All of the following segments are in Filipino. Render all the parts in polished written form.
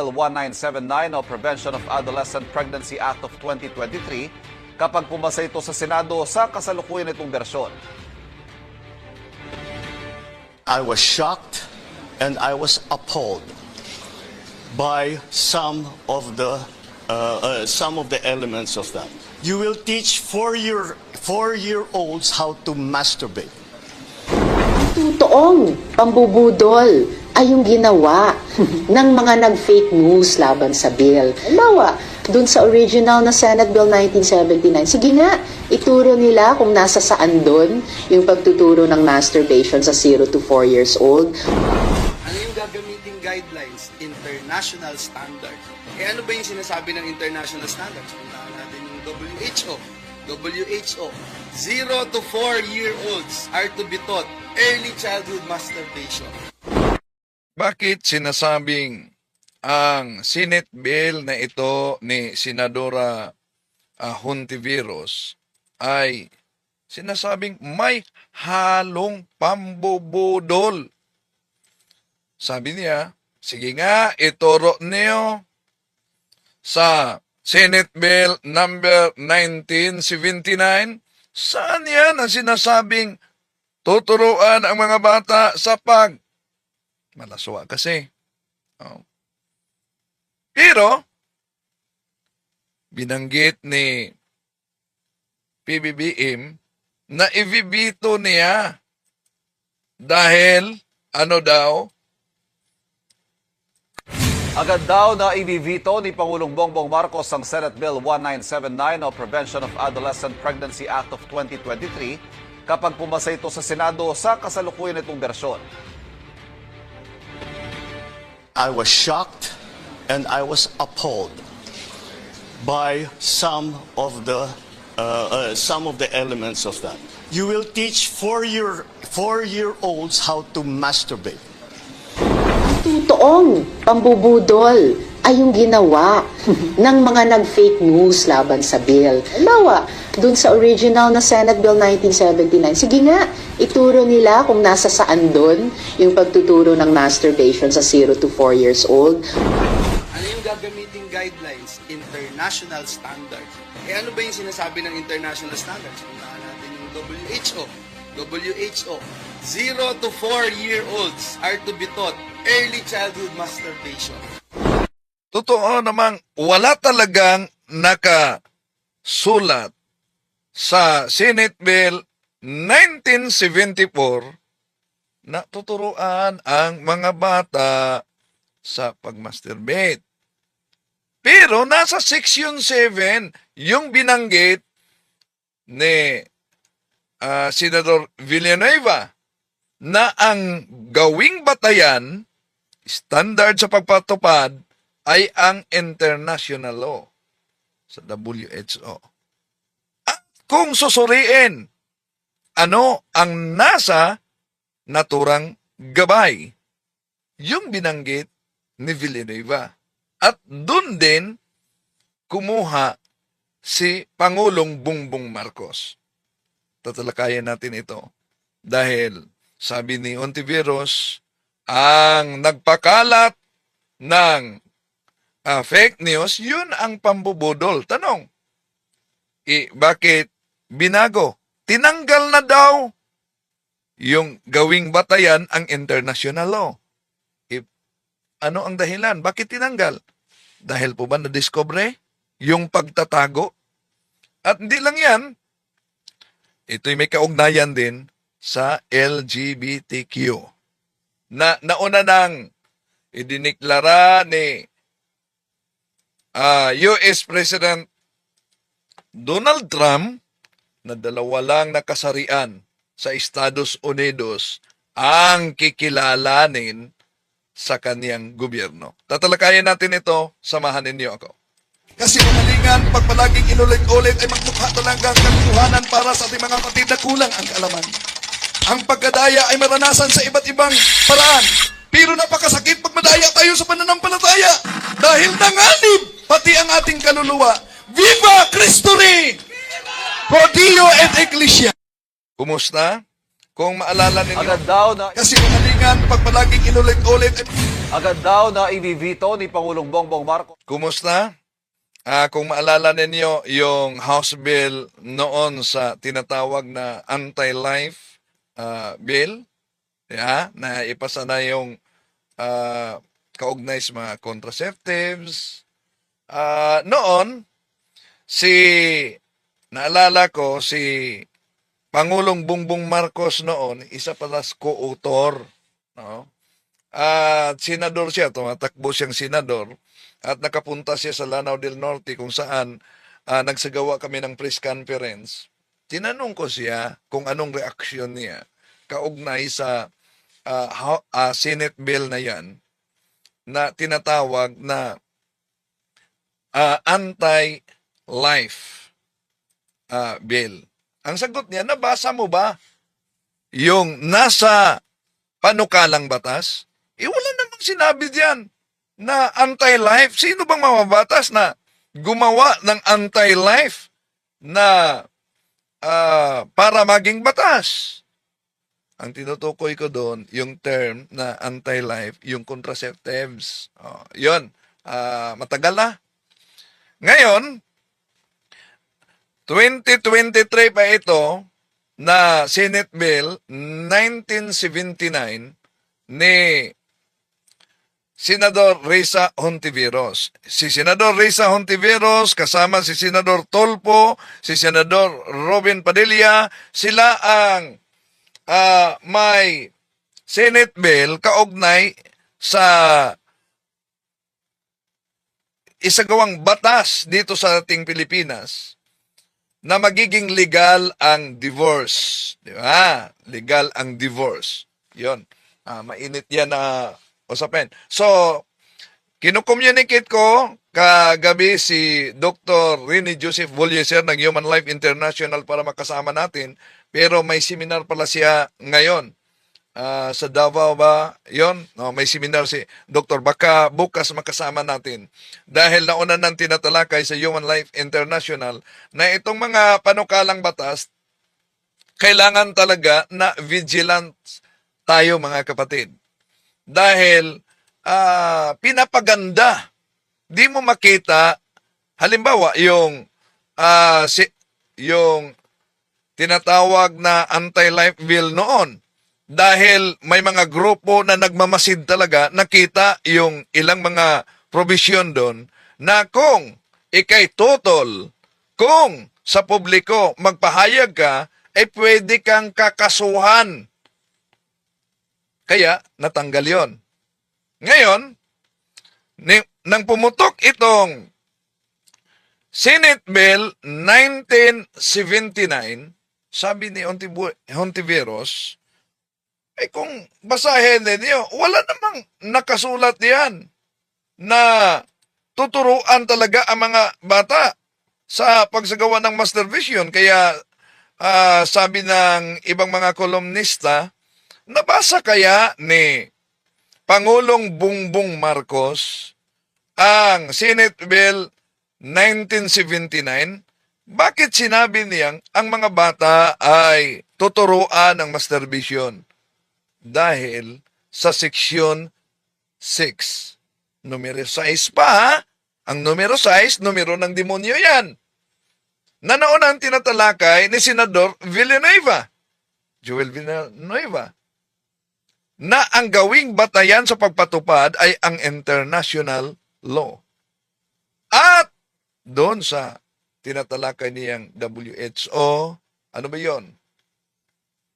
Bill 1979 o Prevention of Adolescent Pregnancy Act of 2023 kapag pumasa ito sa Senado sa kasalukuyan itong bersyon. I was shocked and I was appalled by some of the elements of that. You will teach four-year-olds how to masturbate. Totoong pambubudol ay yung ginawa ng mga nag-fake news laban sa bill. Halimbawa, dun sa original na Senate Bill 1979, sige nga, ituro nila kung nasa saan dun yung pagtuturo ng masturbation sa 0 to 4 years old. Ano yung gagamiting guidelines? International standards. Ano ba yung sinasabi ng international standards? Puntahan natin yung WHO. WHO, 0 to 4-year-olds are to be taught early childhood masturbation. Bakit sinasabing ang Senate Bill na ito ni Senadora Hontiveros ay sinasabing may halong pambubudol? Sabi niya, sige nga, ituro niyo sa Senate Bill number 1979, saan yan ang sinasabing tuturuan ang mga bata sa malaswa kasi. Oh. Pero, binanggit ni PBBM na ibibito niya dahil, ano daw, Agad daw na ibivito ni Pangulong Bongbong Marcos ang Senate Bill 1979 o Prevention of Adolescent Pregnancy Act of 2023 kapag pumasa ito sa Senado sa kasalukuyan itong bersyon. I was shocked and I was appalled by some of the elements of that. You will teach four-year-olds how to masturbate. Totoong pambubudol ay yung ginawa ng mga nag-fake news laban sa bill. Halimbawa, dun sa original na Senate Bill 1979, sige nga, ituro nila kung nasa saan dun yung pagtuturo ng masturbation sa 0 to 4 years old. Ano yung gagamiting guidelines? International standards. Ano ba yung sinasabi ng international standards? Puntahan natin yung WHO. WHO, 0 to 4-year-olds are to be taught early childhood masturbation. totoo namang wala talagang nakasulat sa Senate Bill 1974 na tuturuan ang mga bata sa pagmasturbate. Pero nasa Section 7 yung binanggit ni Senador Villanueva na ang gawing batayan, standard sa pagpatupad, ay ang international law sa WHO. At kung susuriin, ano ang nasa naturang gabay? Yung binanggit ni Villanueva. At dun din kumuha si Pangulong Bongbong Marcos. Tatalakayan natin ito dahil sabi ni Hontiveros, ang nagpakalat ng fake news, yun ang pambubudol. Tanong, bakit binago? Tinanggal na daw yung gawing batayan ang international law. Ano ang dahilan? Bakit tinanggal? Dahil po ba na-discover yung pagtatago? At hindi lang yan, ito'y may kaugnayan din sa LGBTQ. Nauna nang idiniklara ni US President Donald Trump na dalawa lang na kasarian sa Estados Unidos ang kikilalanin sa kaniyang gobyerno. Tatalakayin natin ito, samahan ninyo ako. Kasi kamalingan, pag palaging inulit-ulit ay magmukha talagang katotohanan para sa ating mga kapatid na kulang ang kaalaman. Ang pagkadaya ay maranasan sa iba't ibang paraan. Pero napakasakit pag madaya tayo sa pananampalataya. Dahil nanganib pati ang ating kaluluwa. Viva Cristo Rey! Pro Dio et Ecclesia! Kumusta? Kung maalala ninyo, Agad daw na kasi kamalingan, pag palaging inulit-ulit, Agad daw na i-veto ni Pangulong Bongbong Marcos. Kumusta? Kung maalala ninyo yung House Bill noon sa tinatawag na anti-life bill, na ipasa na yung kaugnay sa mga contraceptives. Noon, naalala ko, si Pangulong Bongbong Marcos noon, isa pala sa co-author. No? At senador siya, tumatakbo siyang senador, at nakapunta siya sa Lanao del Norte kung saan nagsagawa kami ng press conference. Tinanong ko siya kung anong reaksyon niya kaugnay sa Senate bill na yan na tinatawag na anti-life bill. Ang sagot niya, nabasa mo ba yung nasa panukalang batas? Wala namang sinabi diyan na anti-life. Sino bang mamabatas na gumawa ng anti-life na para maging batas? Ang tinutukoy ko doon, yung term na anti-life, yung contraceptives. Yun, matagal na. Ngayon, 2023 pa ito na Senate Bill 1979 ni Senador Risa Hontiveros. Si Senador Risa Hontiveros kasama si Senador Tolpo, si Senador Robin Padilla, sila ang may Senate Bill kaugnay sa isagawang batas dito sa ating Pilipinas na magiging legal ang divorce. Di ba? Legal ang divorce. Yun. Mainit yan na usapin. So, kinukommunicate ko kagabi si Dr. Rene Joseph Bolieser ng Human Life International para makasama natin. Pero may seminar pala siya ngayon. Sa Davao ba? Yun. No, may seminar si Dr. Baka bukas makasama natin. Dahil nauna nang tinatalakay sa Human Life International na itong mga panukalang batas, kailangan talaga na vigilant tayo mga kapatid. Dahil pinapaganda. Di mo makita, halimbawa, yung tinatawag na anti-life bill noon. Dahil may mga grupo na nagmamasid talaga, nakita yung ilang mga provision doon na kung ikay totol, kung sa publiko magpahayag ka, ay pwede kang kakasuhan. Kaya natanggal yon. Ngayon, nang pumutok itong Senate Bill 1979, sabi ni Hontiveros, ay kung basahin ninyo, wala namang nakasulat yan na tuturuan talaga ang mga bata sa pagsagawa ng masturbation. Kaya sabi ng ibang mga kolumnista, nabasa kaya ni Pangulong Bongbong Marcos ang Senate Bill 1979? Bakit sinabi niyang ang mga bata ay tuturuan ng masturbation? Dahil sa seksyon 6. Numero 6 pa, ha? Ang numero 6, numero ng demonyo yan. Na naunang tinatalakay ni Senador Villanueva, Joel Villanueva, na ang gawing batayan sa pagpatupad ay ang international law. At doon sa tinatalakay niyang WHO, ano ba yon?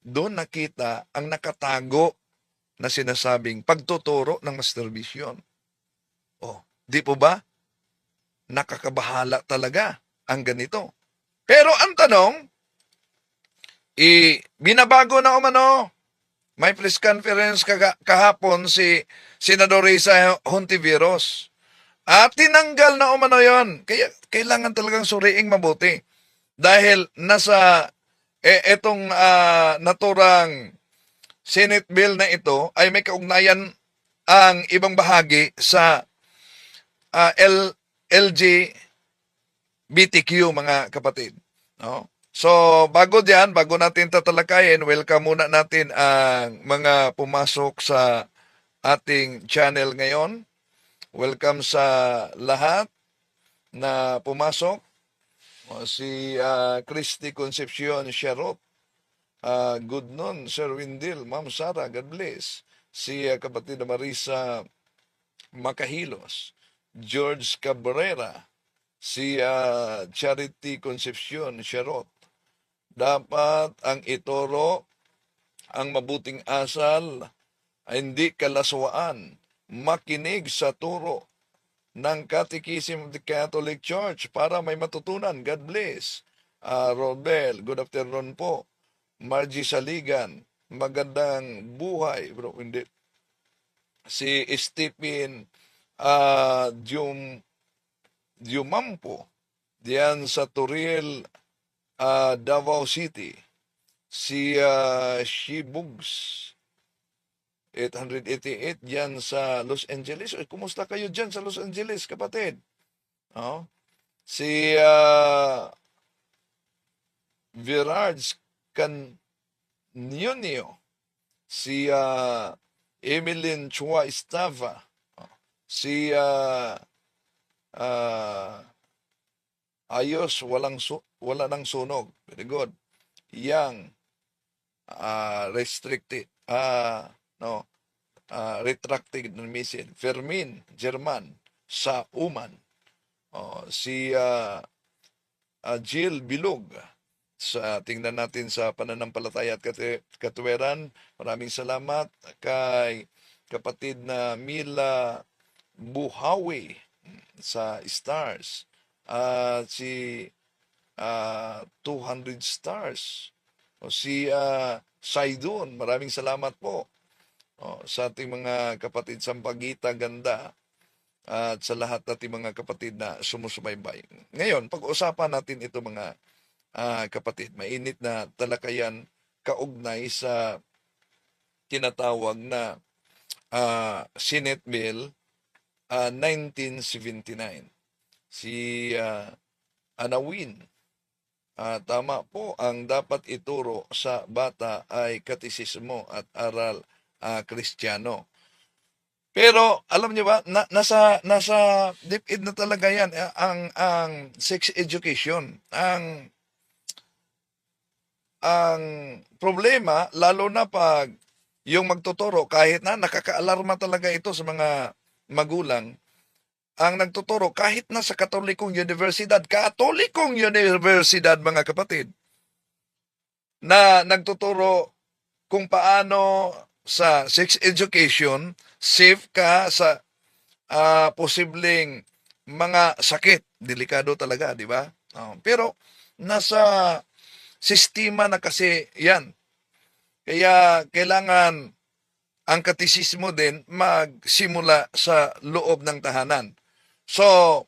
Doon nakita ang nakatago na sinasabing pagtuturo ng masturbation. Di po ba? Nakakabahala talaga ang ganito. Pero ang tanong, binabago na umano. May press conference kahapon si Senador Risa Hontiveros. At tinanggal na umano yon. Kaya kailangan talagang suriing mabuti. Dahil nasa etong naturang Senate Bill na ito ay may kaugnayan ang ibang bahagi sa LGBTQ mga kapatid. No? So bago natin tatalakayin, welcome muna natin ang mga pumasok sa ating channel ngayon. Welcome sa lahat na pumasok. Si Christy Concepcion Sherot. Good noon, Sir Windil, Ma'am Sara, God bless. Si kapatid na Marisa Makahilos, George Cabrera, si Charity Concepcion Sherot. Dapat ang ituro ang mabuting asal ay hindi kalaswaan, makinig sa turo ng Catechism of the Catholic Church para may matutunan. God bless. Robel, good afternoon po. Margie Saligan, magandang buhay. Bro, hindi. Si Stephen Diumampo, diyan sa Turil, Davao City. Si Shibugs 888 diyan sa Los Angeles. Kumusta kayo diyan sa Los Angeles, kapatid? Oh. Si Virards Canyonio, si Emeline Chua Estava, si Ayos wala nang sunog. Very good. Yang restricted retracted na missile. Fermin German sa Uman. Si Jill Bilog. Tingnan natin sa pananampalataya at katuwiran. Maraming salamat kay kapatid na Mila Buhawi sa Stars. Si 200 Stars. Si Saidun, maraming salamat po. Sa ating mga kapatid sa Sampaguita, Ganda, at sa lahat nating mga kapatid na sumusubaybay. Ngayon, pag-usapan natin ito mga kapatid, mainit na talakayan kaugnay sa tinatawag na Senate Bill 1979. Si Anawin, tama po, ang dapat ituro sa bata ay katisismo at aral Kristiyano. Pero alam niyo ba, nasa DepEd na talaga yan ang sex education. Ang problema, lalo na pag yung magtuturo, kahit na nakakaalarma talaga ito sa mga magulang, ang nagtuturo kahit na sa Katolikong Universidad mga kapatid, na nagtuturo kung paano sa sex education, safe ka sa posibleng mga sakit. Delikado talaga, di ba? Pero nasa sistema na kasi yan. Kaya kailangan ang katisismo din magsimula sa loob ng tahanan. So,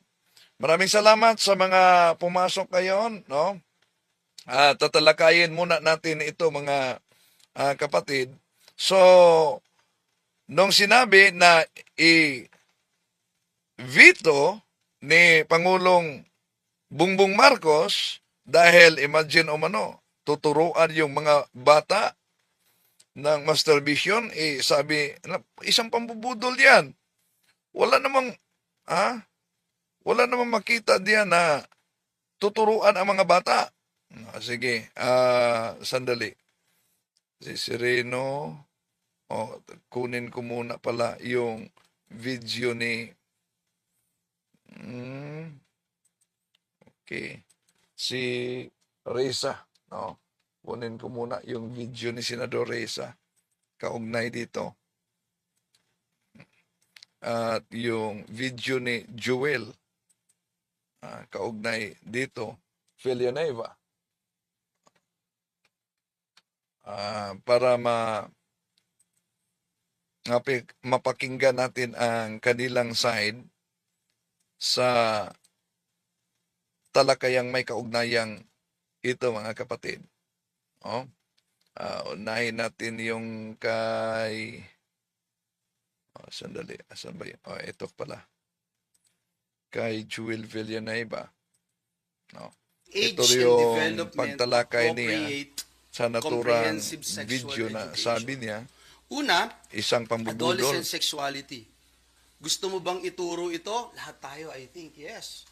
maraming salamat sa mga pumasok ngayon, no? Tatalakayin muna natin ito mga kapatid. So, nung sinabi na i-veto ni Pangulong Bongbong Marcos, dahil imagine tuturuan yung mga bata ng masturbation, sabi, isang pambubudol yan. Wala namang makita diyan na tuturuan ang mga bata. Sige, sandali. Si Sereno, kunin ko muna pala yung video ni okay. Si Reza, kunin ko muna yung video ni Senador Reza kaugnay dito. At yung video ni Joel kaugnay dito, Villanueva. Para mapakinggan natin ang kanilang side sa talakayang may kaugnayang ito mga kapatid. Unahin natin yung kay sandali, asan ba yun? Ito pala. Kay Joel Villanueva. Ito yung pagtalakay niya sa naturang video na sabi niya, Una, isang pambubudol. adolescent sexuality. Gusto mo bang ituro ito? Lahat tayo, I think, yes.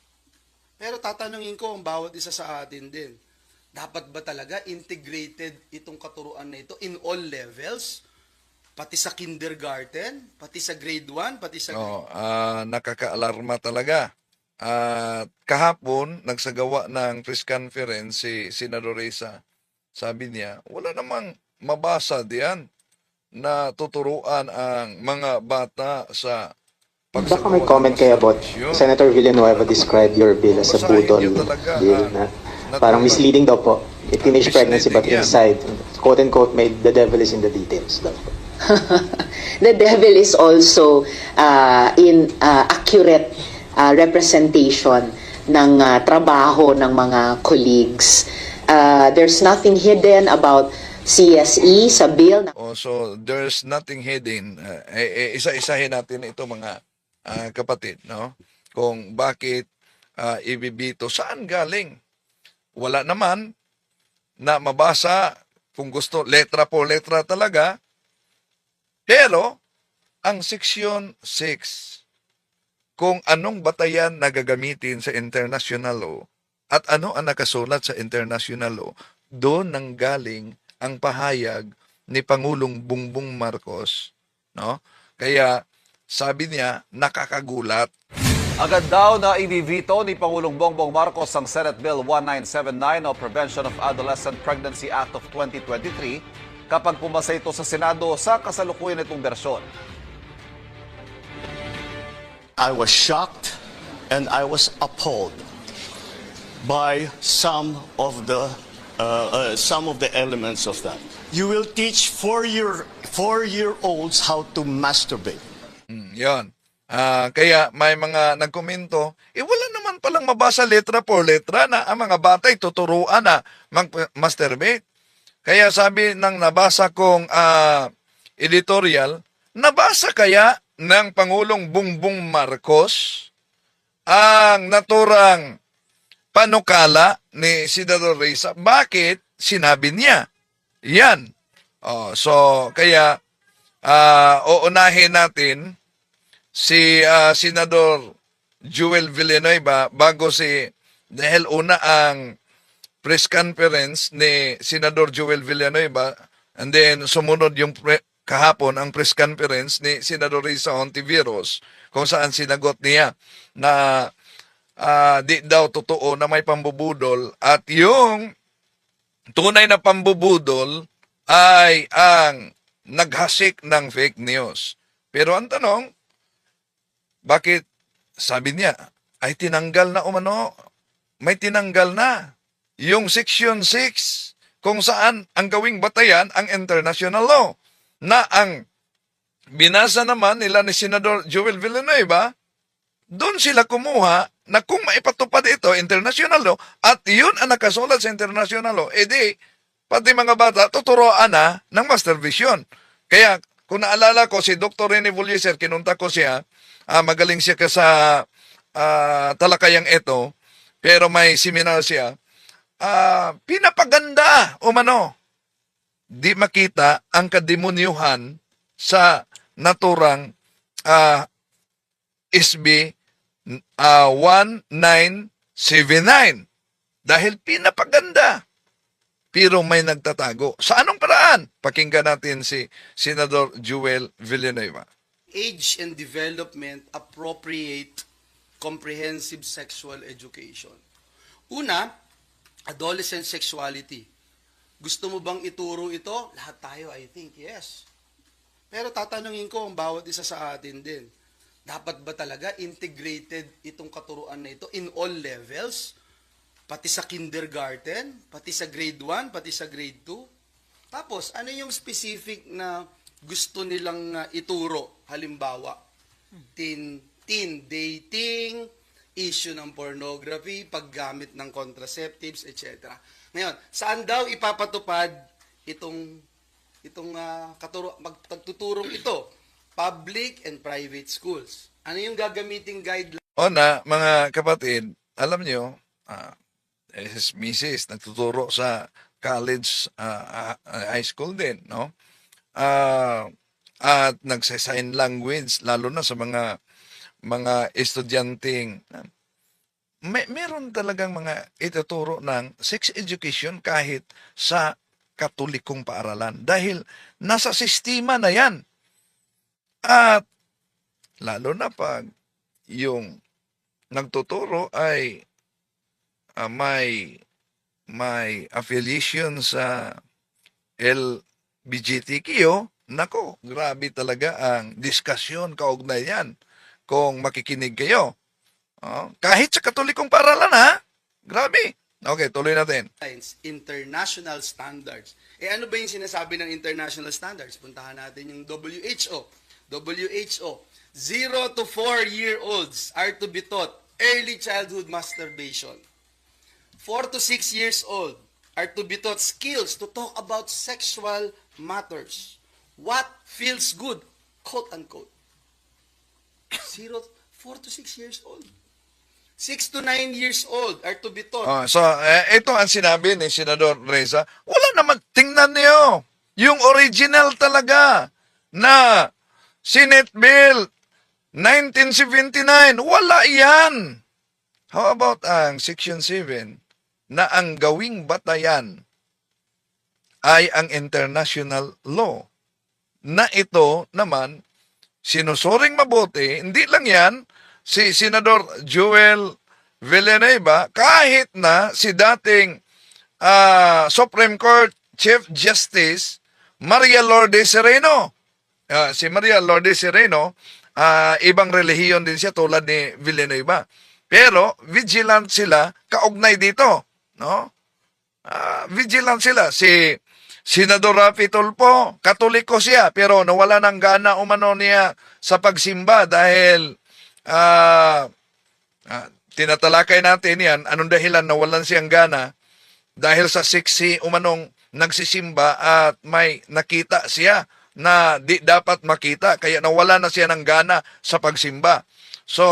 Pero tatanungin ko ang bawat isa sa atin din. Dapat ba talaga integrated itong katuruan na ito in all levels? Pati sa kindergarten, pati sa grade 1, pati sa grade Nakaka-alarma talaga. At kahapon, nagsagawa ng press conference si Senador Risa. Sabi niya, wala namang mabasa diyan na tuturuan ang mga bata sa Baka may comment kayo about Senator Villanueva described your bill as a Basahin budol niyo talaga bill ang na natural. parang misleading daw po. Teenage pregnancy but Misleading yan. inside, quote unquote, made the devil is in the details daw po. The devil is also in accurate representation ng trabaho ng mga colleagues. There's nothing hidden about CSE sa bill. So there's nothing hidden. Isa-isahin natin ito mga kapatid, no? Kung bakit ibibito, saan galing? Wala naman na mabasa, kung gusto, letra po letra talaga. Pero, ang Section 6, kung anong batayan na gagamitin sa international law at ano ang nakasulat sa international law, doon nanggaling ang pahayag ni Pangulong Bongbong Marcos, no? Kaya sabi niya nakakagulat. Agad daw na ibivito ni Pangulong Bongbong Marcos ang Senate Bill 1979 o Prevention of Adolescent Pregnancy Act of 2023 kapag pumasa ito sa Senado sa kasalukuyan nitong bersyon. I was shocked and I was appalled by some of the elements of that. You will teach four-year-olds how to masturbate. Yon. Kaya may mga nagkomento, wala naman palang mabasa letra por letra na ang mga batay tuturuan na mag-masturbate. Kaya sabi ng nabasa kong editorial, nabasa kaya ng Pangulong Bongbong Marcos ang naturang panukala ni Senador Risa? Bakit sinabi niya? Yan. So, kaya uunahin natin si Senador Joel Villanueva dahil una ang press conference ni Senador Joel Villanueva and then sumunod yung kahapon ang press conference ni Senador Risa Hontiveros kung saan sinagot niya na di daw totoo na may pambubudol at yung tunay na pambubudol ay ang naghasik ng fake news. Pero ang tanong, bakit sabi niya ay tinanggal na may tinanggal na yung Section 6 kung saan ang gawing batayan ang international law na ang binasa naman nila ni Senador Joel Villanueva, doon sila kumuha na kung maipatupad ito international law at yun ang nakasulat sa international law, edi pati mga bata tuturoan na ng masturbation. Kaya kung naalala ko si Dr. Rene Bullicer, kinunta ko siya, magaling siya ka sa talakayang ito, pero may seminar siya, pinapaganda di makita ang kademonyuhan sa naturang SB 1979 dahil pinapaganda. Pero may nagtatago. Sa anong paraan? Pakinggan natin si Senador Joel Villanueva. age and development appropriate comprehensive sexual education. Una, adolescent sexuality. Gusto mo bang ituro ito? Lahat tayo, I think, yes. Pero tatanungin ko ang bawat isa sa atin din. Dapat ba talaga integrated itong katuruan na ito in all levels? Pati sa kindergarten, pati sa grade 1, pati sa grade 2? Tapos, ano yung specific na gusto nilang ituro? Halimbawa, teen dating, issue ng pornography, paggamit ng contraceptives, etc. Ngayon, saan daw ipapatupad itong pagtuturong ito? Public and private schools. Ano yung gagamiting guideline? Mga kapatid, alam nyo, Mrs. nagtuturo sa college, high school din, no? at nagsa-sign language, lalo na sa mga estudyanteng meron talagang mga ituturo ng sex education kahit sa katolikong paaralan dahil nasa sistema na yan. At lalo na pag yung nagtuturo ay may affiliation sa LGBTQ, nako, grabe talaga ang diskusyon kaugnay yan kung makikinig kayo. Kahit sa katolikong paaralan, ha? Grabe. Okay, tuloy natin. International standards. Ano ba yung sinasabi ng international standards? Puntahan natin yung WHO. WHO, 0 to 4-year-olds are to be taught early childhood masturbation. 4 to 6 years old are to be taught skills to talk about sexual matters. What feels good, quote unquote. 4 to 6 years old. 6 to 9 years old are to be taught. So, ito ang sinabi ni Senador Reza. Wala naman, tingnan niyo. Yung original talaga na Senate Bill 1979. Wala yan. How about ang Section 7 na ang gawing batayan ay ang international law? Na ito naman, sinusuring mabuti, hindi lang yan, si Senador Joel Villanueva, kahit na si dating Supreme Court Chief Justice Maria Lourdes Sereno. Si Maria Lourdes Sereno, ibang relihiyon din siya tulad ni Villanueva. Pero vigilant sila kaugnay dito, no? Vigilant sila. Si Senador Rafi Tulfo, Katoliko siya, pero nawala ng gana umano niya sa pagsimba dahil tinatalakay natin yan, anong dahilan nawalan siyang gana dahil sa siksi umanong nagsisimba at may nakita siya na di dapat makita, kaya nawala na siya ng gana sa pagsimba. So,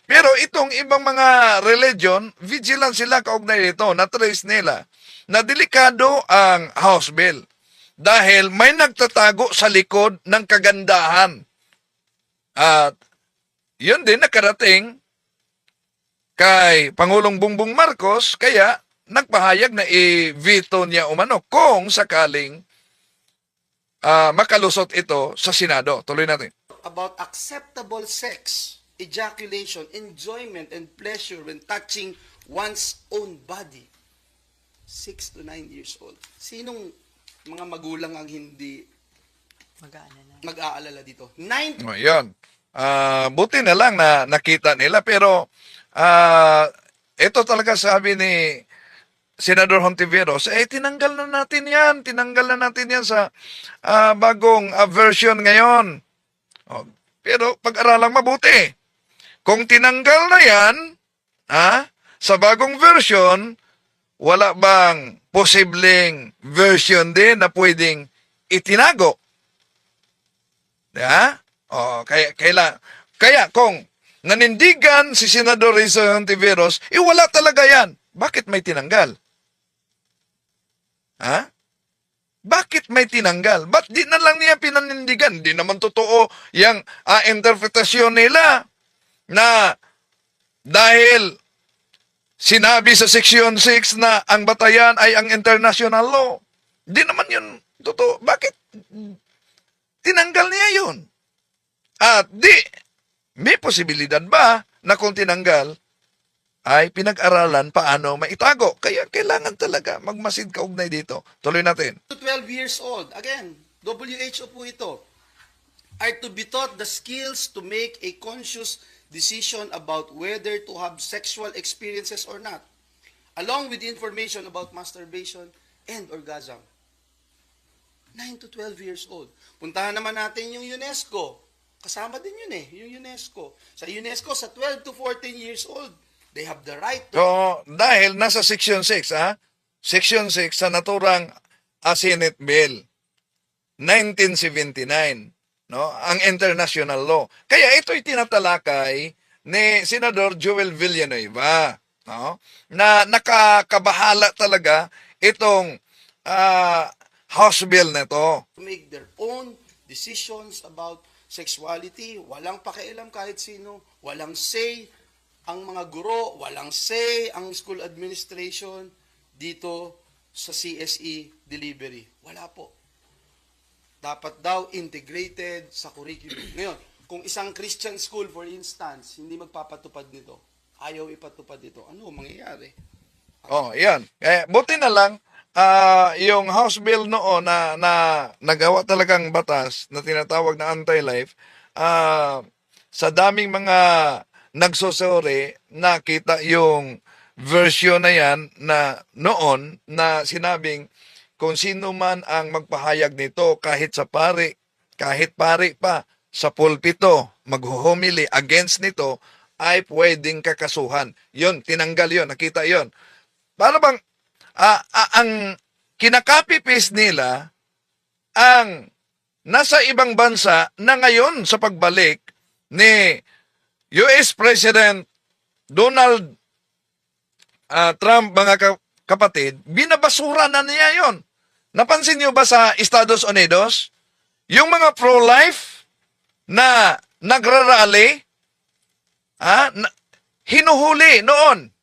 pero itong ibang mga religion, vigilant sila kaugnay dito, na-trace nila na delikado ang House Bill dahil may nagtatago sa likod ng kagandahan. At yun din nakarating kay Pangulong Bongbong Marcos, kaya nagpahayag na i-veto niya umano kung sakaling makalusot ito sa Senado. Tuloy natin. About acceptable sex, ejaculation, enjoyment, and pleasure when touching one's own body. 6 to 9 years old. Sinong mga magulang ang hindi mag-aalala dito? 9 O, yun. Buti na lang na nakita nila, pero ito talaga sabi ni Senador Hontiveros, tinanggal na natin yan. Tinanggal na natin yan sa bagong version ngayon. O, pero pag-aralang mabuti. Kung tinanggal na yan, sa bagong version, wala bang posibleng version din na pwedeng itinago? Kaya kung nanindigan si Senador Risa Hontiveros, wala talaga yan. Bakit may tinanggal? Bakit may tinanggal? Ba't di na lang niya pinanindigan? Di naman totoo yung interpretasyon nila na dahil sinabi sa Section 6 na ang batayan ay ang international law. Di naman yun totoo. Bakit tinanggal niya yun? At may posibilidad ba na kung tinanggal, ay pinag-aralan paano maitago? Kaya kailangan talaga magmasid kaugnay dito. Tuloy natin. to 12 years old, again, WHO po ito, are to be taught the skills to make a conscious decision about whether to have sexual experiences or not, along with information about masturbation and orgasm. 9 to 12 years old. Puntahan naman natin yung UNESCO. Kasama din yun yung UNESCO. Sa UNESCO, sa 12 to 14 years old, they have the right to... So, dahil nasa Section 6, Section 6 sa naturang Senate Bill 1979, no? Ang international law. Kaya ito'y tinatalakay ni Senador Joel Villanueva, no? Na nakakabahala talaga itong House Bill na ito. make their own decisions about sexuality. Walang pakialam kahit sino. Walang say ang mga guro. Walang say ang school administration dito sa CSE delivery. Wala po. Dapat daw integrated sa curriculum. Ngayon, kung isang Christian school, for instance, hindi magpapatupad nito, ayaw ipatupad nito, ano mangyayari? Oh, yan. Buti na lang, yung House Bill noon na nagawa talagang batas na tinatawag na anti-life, sa daming mga nagsusuri, nakita yung version na yan na noon na sinabing kung sino man ang magpahayag nito kahit pari pa sa pulpito maghuhumili against nito ay pwedeng kakasuhan. Yun, tinanggal yun, nakita yun. Para bang ang kinakopy-paste nila ang nasa ibang bansa na ngayon sa pagbalik ni US President Donald Trump, mga kapatid, binabasura na niya yon. Napansin niyo ba sa Estados Unidos? Yung mga pro-life na nagrarally, hinuhuli noon.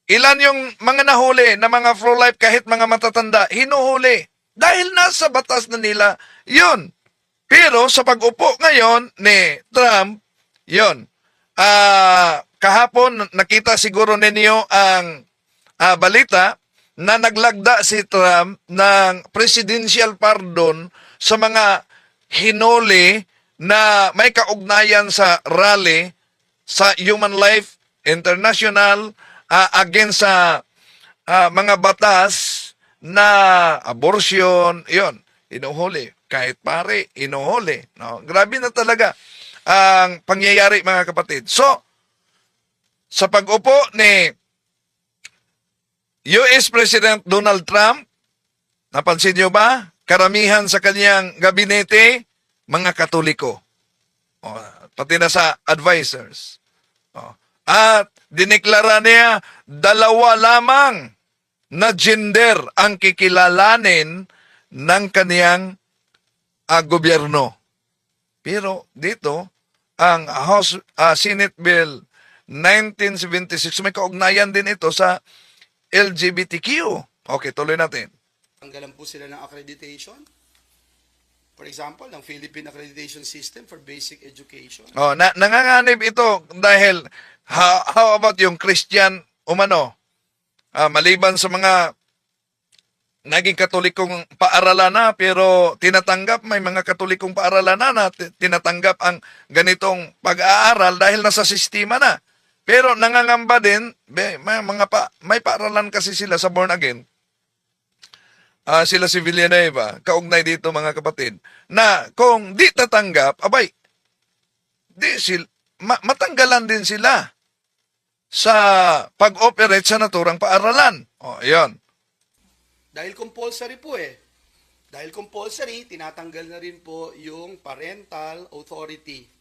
Ilan yung mga nahuli na mga pro-life kahit mga matatanda, hinuhuli. Dahil nasa batas na nila, yun. Pero sa pag-upo ngayon ni Trump, yun. Kahapon, nakita siguro ninyo ang balita na naglagda si Trump ng presidential pardon sa mga hinuli na may kaugnayan sa rally sa Human Life International against sa mga batas na abortion, yon, inuhuli. Kahit pare, inuhuli. No? Grabe na talaga ang pangyayari, mga kapatid. So, sa pag-upo ni US President Donald Trump, napansin niyo ba? Karamihan sa kanyang gabinete, mga Katoliko. Pati na sa advisors. At dineklara niya, 2 lamang na gender ang kikilalanin ng kaniyang gobyerno. Pero dito, ang Senate Bill 1976, may kaugnayan din ito sa LGBTQ. Okay, tuloy natin. Tanggalan po sila ng accreditation. For example, ng Philippine Accreditation System for Basic Education. Nanganganib ito dahil how about yung Christian umano? Maliban sa mga naging katolikong paaralan na pero tinatanggap, may mga katolikong paaralan na tinatanggap ang ganitong pag-aaral dahil nasa sistema na. Pero nangangamba din, may paaralan kasi sila sa born again. Sila si Villanueva, kaugnay dito, mga kapatid, na kung di tatanggap, matanggalan din sila sa pag-operate sa naturang paaralan. Ayan. Dahil compulsory po Dahil compulsory, tinatanggal na rin po yung parental authority.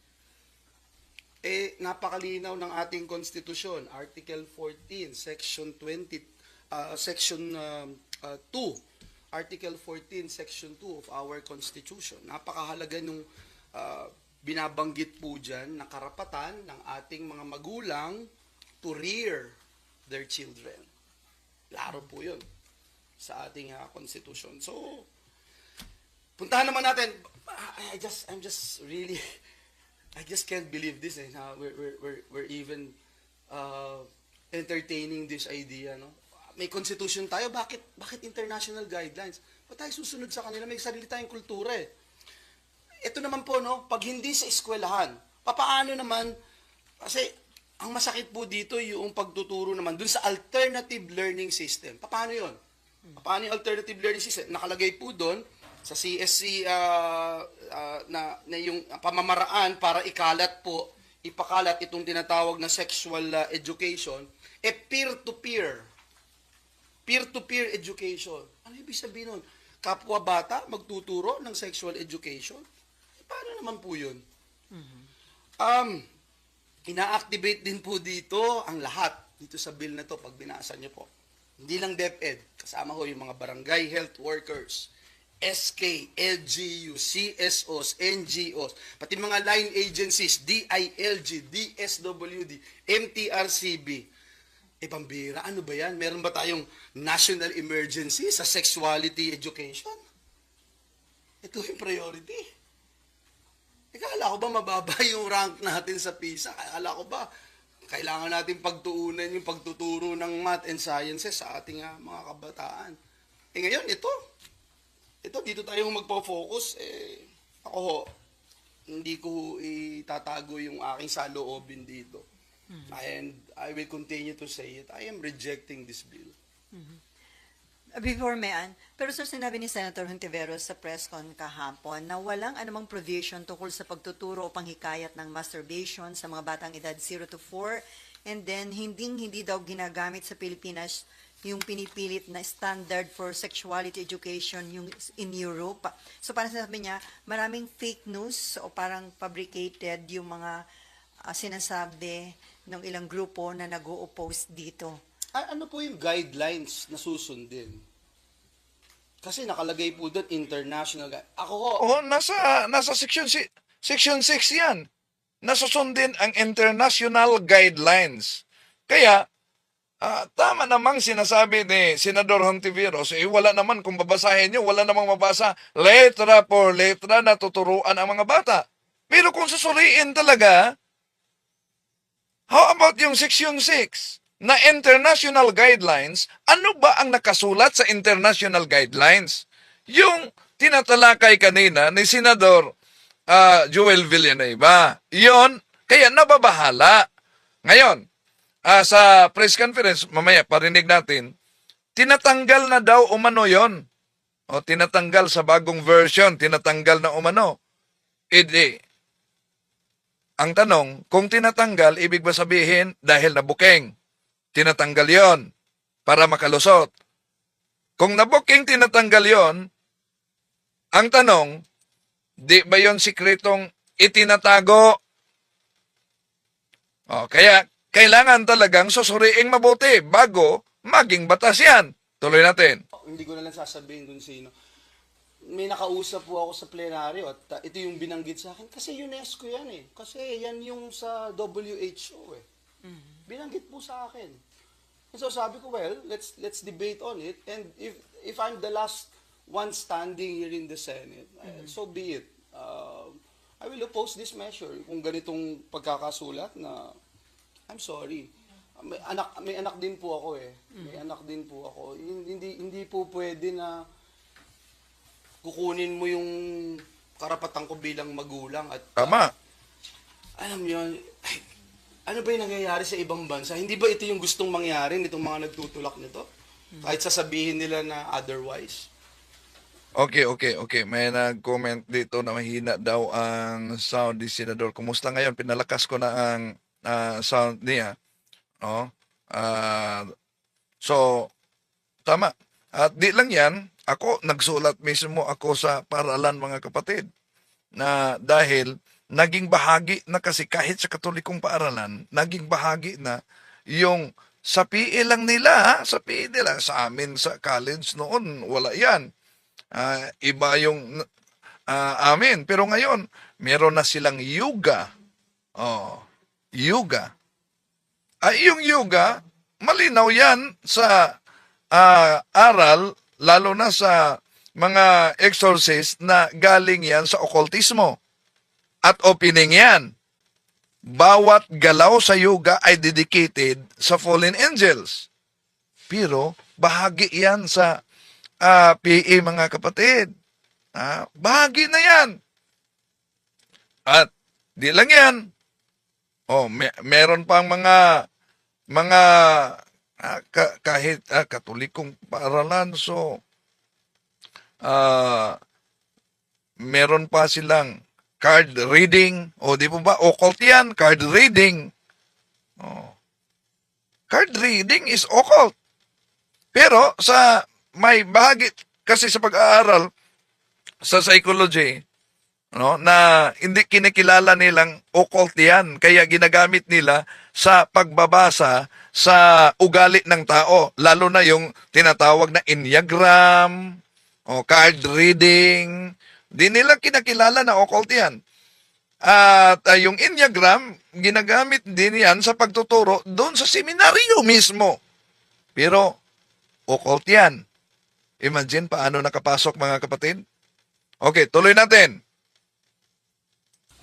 Napakalinaw ng ating konstitusyon, Article 14, Section 2, Article 14, Section 2 of our Constitution. Napakahalaga nung binabanggit po dyan na karapatan ng ating mga magulang to rear their children. Laro po yun sa ating Constitution. So, puntahan naman natin. I just can't believe this. We're even entertaining this idea. No? May constitution tayo. Bakit international guidelines? Ba't tayo susunod sa kanila? May sarili tayong kultura Ito naman po, no, pag hindi sa eskwelahan, papaano naman, kasi ang masakit po dito yung pagtuturo naman dun sa alternative learning system. Paano yun? Paano yung alternative learning system? Nakalagay po dun sa CSC na yung pamamaraan para ipakalat itong tinatawag na sexual education, peer-to-peer. Peer-to-peer education. Ano ibig sabihin nun? Kapwa bata magtuturo ng sexual education? Paano naman po yun? Ina-activate din po dito ang lahat dito sa bill na to pag binasa nyo po. Hindi lang DepEd, kasama ko yung mga barangay health workers, SK, LGU, CSOs, NGOs, pati mga line agencies, DILG, DSWD, MTRCB. Pambira, ano ba yan? Meron ba tayong national emergency sa sexuality education? Ito yung priority. Akala ko ba mababa yung rank natin sa PISA? Akala ko ba kailangan natin pagtuunan yung pagtuturo ng math and sciences sa ating mga kabataan? Ngayon, ito, dito tayo magpo-focus. Ako ho, hindi ko itatago yung aking saloobin dito. And I will continue to say it. I am rejecting this bill. Before Mayan, pero sir, sinabi ni Senator Hontiveros sa press con kahapon na walang anumang provision tungkol sa pagtuturo o panghikayat ng masturbation sa mga batang edad 0 to 4, and then hindi daw ginagamit sa Pilipinas yung pinipilit na standard for sexuality education yung in Europe. So parang sabi niya, maraming fake news o parang fabricated yung mga sinasabi ng ilang grupo na nag-o-oppose dito. Ano po yung guidelines na susundin? Kasi nakalagay po doon international Ako ho, Oh, nasa section 6 yan. Nasusundin ang international guidelines. Kaya, tama namang sinasabi ni Senador Hontiveros, wala naman, kung babasahin nyo, wala namang mabasa letra por letra na tuturuan ang mga bata. Pero kung susuriin talaga, how about yung section 6? Na international guidelines, ano ba ang nakasulat sa international guidelines? Yung tinatalakay kanina ni Senador Joel Villanueva. Yon, kaya nababahala. Ngayon, sa press conference, mamaya parinig natin, tinatanggal na daw umano yon. O tinatanggal sa bagong version, tinatanggal na umano. Ang tanong, kung tinatanggal, ibig ba sabihin dahil nabuking? Tinatanggal yon para makalusot. Kung nabuking tinatanggal yon, ang tanong, di ba yon sikretong itinatago? Kaya kailangan talagang susuriing mabuti bago maging batas yan. Tuloy natin. hindi ko na lang sasabihin kung sino. May nakausap po ako sa plenaryo at ito yung binanggit sa akin. Kasi UNESCO yan eh. Kasi yan yung sa WHO eh. Binanggit po sa akin. And so sabi ko, well, let's debate on it. And if I'm the last one standing here in the Senate, so be it. I will oppose this measure. Kung ganitong pagkakasulat na, I'm sorry. May anak din po ako eh. May anak din po ako. Hindi po pwede na kukunin mo yung karapatan ko bilang magulang at Tama. alam niyo, ano ba yung nangyayari sa ibang bansa? Hindi ba ito yung gustong mangyari nitong mga nagtutulak nito? Kahit sasabihin nila na otherwise. Okay. May nag-comment dito na mahina daw ang sound ni Senador. Kumusta ngayon? Pinalakas ko na ang sound niya. No? So, tama. At di lang yan, nagsulat mismo ako sa paaralan, mga kapatid, na dahil naging bahagi na kasi kahit sa katolikong paaralan, naging bahagi na yung sa PE lang nila, sa PE nila, sa amin sa college noon, wala yan. Iba yung amin. Pero ngayon, meron na silang yoga. Yoga. Yung yoga, malinaw yan sa aral, lalo na sa mga exorcist na galing yan sa occultismo. At opening yan. Bawat galaw sa yoga ay dedicated sa fallen angels. Pero bahagi yan sa PE, mga kapatid. Bahagi na yan. At di lang yan. Meron pang mga kahit katolikong paaralan, so meron pa silang card reading, di po ba? Occult yan, card reading. Card reading is occult. Pero may bahagi kasi sa pag-aaral sa psychology, na hindi kinikilala nilang occult yan, kaya ginagamit nila sa pagbabasa sa ugali ng tao, lalo na yung tinatawag na enneagram, O card reading, di nila kinakilala na occult yan. At yung Enneagram, ginagamit din yan sa pagtuturo doon sa seminaryo mismo. Pero, occult yan. Imagine paano nakapasok mga kapatid? Okay, tuloy natin.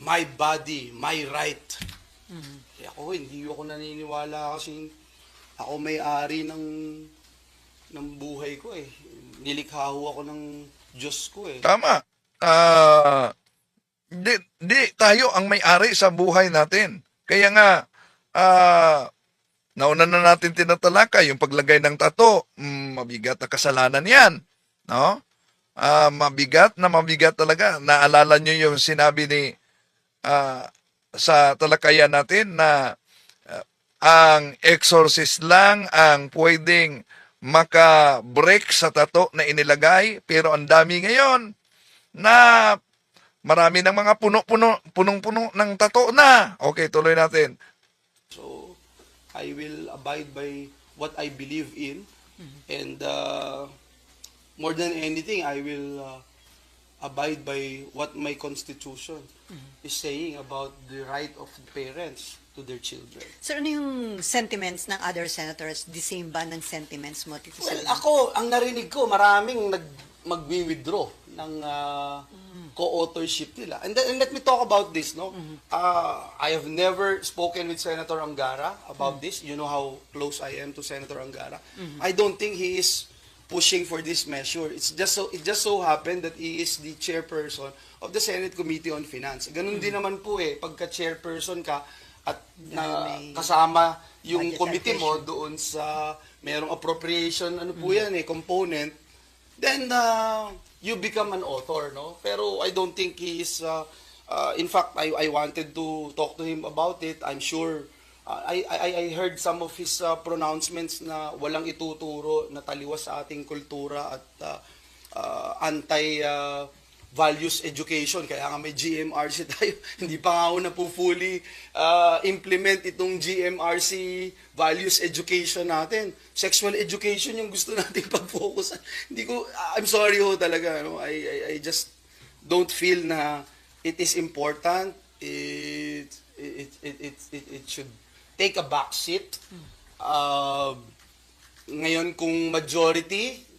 My body, my right. Ako, hindi ako naniniwala kasi ako may-ari ng buhay ko eh. Nilikha ho ako ng Diyos ko eh. Tama. Di tayo ang may-ari sa buhay natin. Kaya nga, nauna na natin tinatalakay yung paglagay ng tato. Mabigat na kasalanan yan. No? Mabigat talaga. Naalala nyo yung sinabi ni sa talakayan natin na ang exorcist lang ang pwedeng maka-break sa tato na inilagay, pero ang dami ngayon na marami ng mga punong-puno ng tato na. Okay, tuloy natin. So, I will abide by what I believe in. And more than anything, I will abide by what my constitution is saying about the right of parents to their children. Sir, ano yung sentiments ng other senators? The same ba ng sentiments mo, Tito Well, Saldi? ako, ang narinig ko, maraming magwi-withdraw ng co-authorship nila. And let me talk about this, no? I have never spoken with Senator Angara about this. You know how close I am to Senator Angara. I don't think he is pushing for this measure. It just so happened that he is the chairperson of the Senate Committee on Finance. Ganun din naman po pagka chairperson ka at may kasama yung budget committee mo allocation. doon sa merong appropriation, component, then you become an author, no? Pero I don't think he is, in fact, I wanted to talk to him about it. I'm sure, I heard some of his pronouncements na walang ituturo na taliwas sa ating kultura at values education. Kaya nga may GMRC tayo. Hindi pa nga ako na po fully implement itong GMRC values education natin. Sexual education yung gusto natin pag-focus. Hindi ko, I'm sorry ho talaga. No? I just don't feel na it is important. It should take a back seat. Ngayon kung majority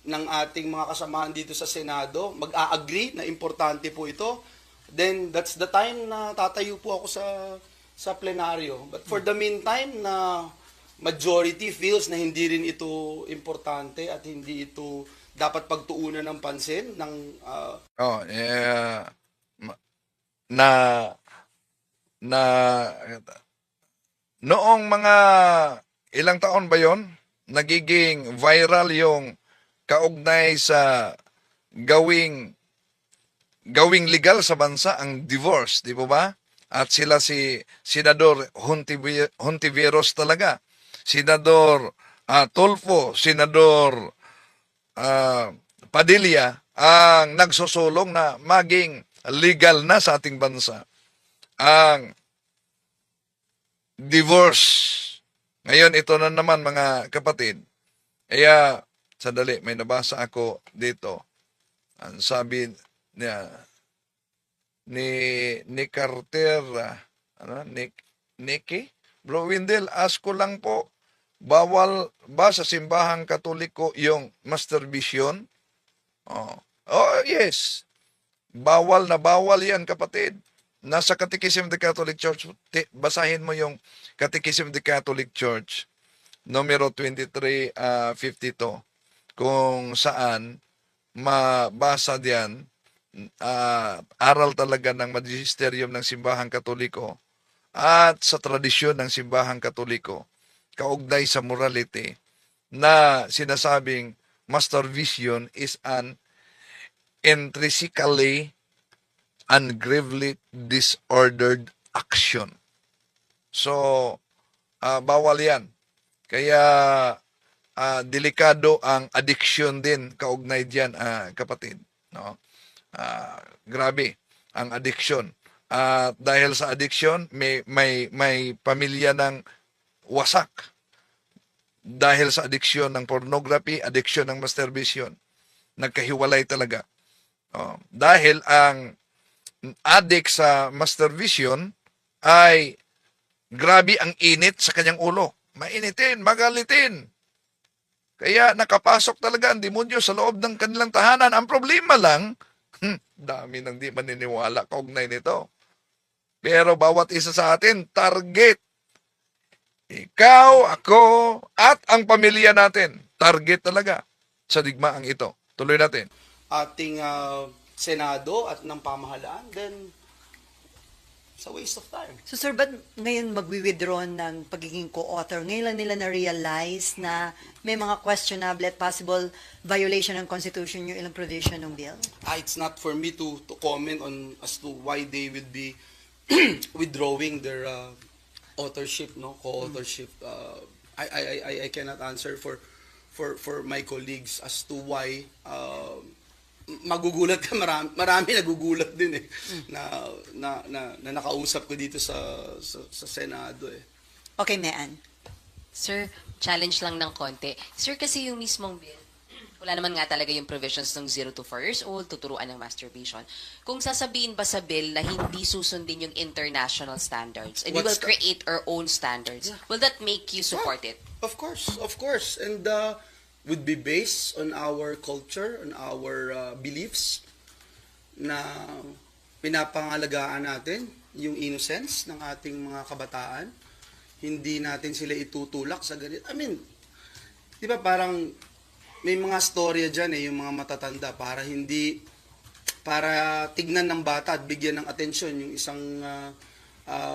ng ating mga kasamahan dito sa Senado mag-a-agree na importante po ito, then that's the time na tatayo po ako sa plenaryo. But for the meantime na majority feels na hindi rin ito importante at hindi ito dapat pagtuunan ng pansin ng noong mga ilang taon ba yon, nagiging viral yung kaugnay sa gawing legal sa bansa ang divorce, di po ba? At sila si Senador Hontiveros talaga, Senador Tulfo, Senador Padilla ang nagsusulong na maging legal na sa ating bansa ang divorce. Ngayon, ito na naman mga kapatid. Kaya, sandali, may nabasa ako dito. Ang sabi niya, ni Carter, Nicky? Bro Windel, ask ko lang po, bawal ba sa simbahang katoliko yung masturbation? Oh, yes. Bawal na bawal yan, kapatid. Nasa Catechism of the Catholic Church, basahin mo yung Catechism of the Catholic Church, numero 2352, kung saan mabasa diyan, aral talaga ng magisterium ng simbahang katoliko at sa tradisyon ng simbahang katoliko, kaugnay sa morality, na sinasabing masturbation is an intrinsically and gravely disordered action. So, bawal yan. Kaya, delikado ang addiction din kaugnay diyan, kapatid. No? Grabe ang addiction. Dahil sa addiction, may pamilya ng wasak. Dahil sa addiction ng pornography, addiction ng masturbation. nagkahiwalay talaga. Dahil ang addict sa Master Vision ay grabe ang init sa kanyang ulo. Mainitin, magalitin. Kaya nakapasok talaga ang demonyo sa loob ng kanilang tahanan. Ang problema lang, dami nang di maniniwala kaugnay nito. Pero bawat isa sa atin, target. Ikaw, ako, at ang pamilya natin. Target talaga sa digmaang ito. Tuloy natin. Ating Senado at ng pamahalaan, then it's a waste of time. So sir, ba't ngayon magwi-withdraw ng pagiging co-author? Ngayon lang nila na-realize na may mga questionable at possible violation ng Constitution yung ilang provision ng bill? It's not for me to comment on as to why they will be withdrawing their authorship, no, co-authorship. I cannot answer for my colleagues as to why. Magugulat ka, marami nagugulat din na nakausap ko dito sa Senado Okay, Mean. Sir, challenge lang ng konti. Sir, kasi yung mismong bill, wala naman nga talaga yung provisions ng 0 to 4 years old, tuturuan ng masturbation. Kung sasabihin ba sa bill na hindi susundin yung international standards, and we will create our own standards, will that make you support it? Of course. And would be based on our culture, on our beliefs, na pinapangalagaan natin yung innocence ng ating mga kabataan. Hindi natin sila itutulak sa ganito. I mean, di ba parang may mga storya dyan yung mga matatanda para tignan ng bata at bigyan ng atensyon yung isang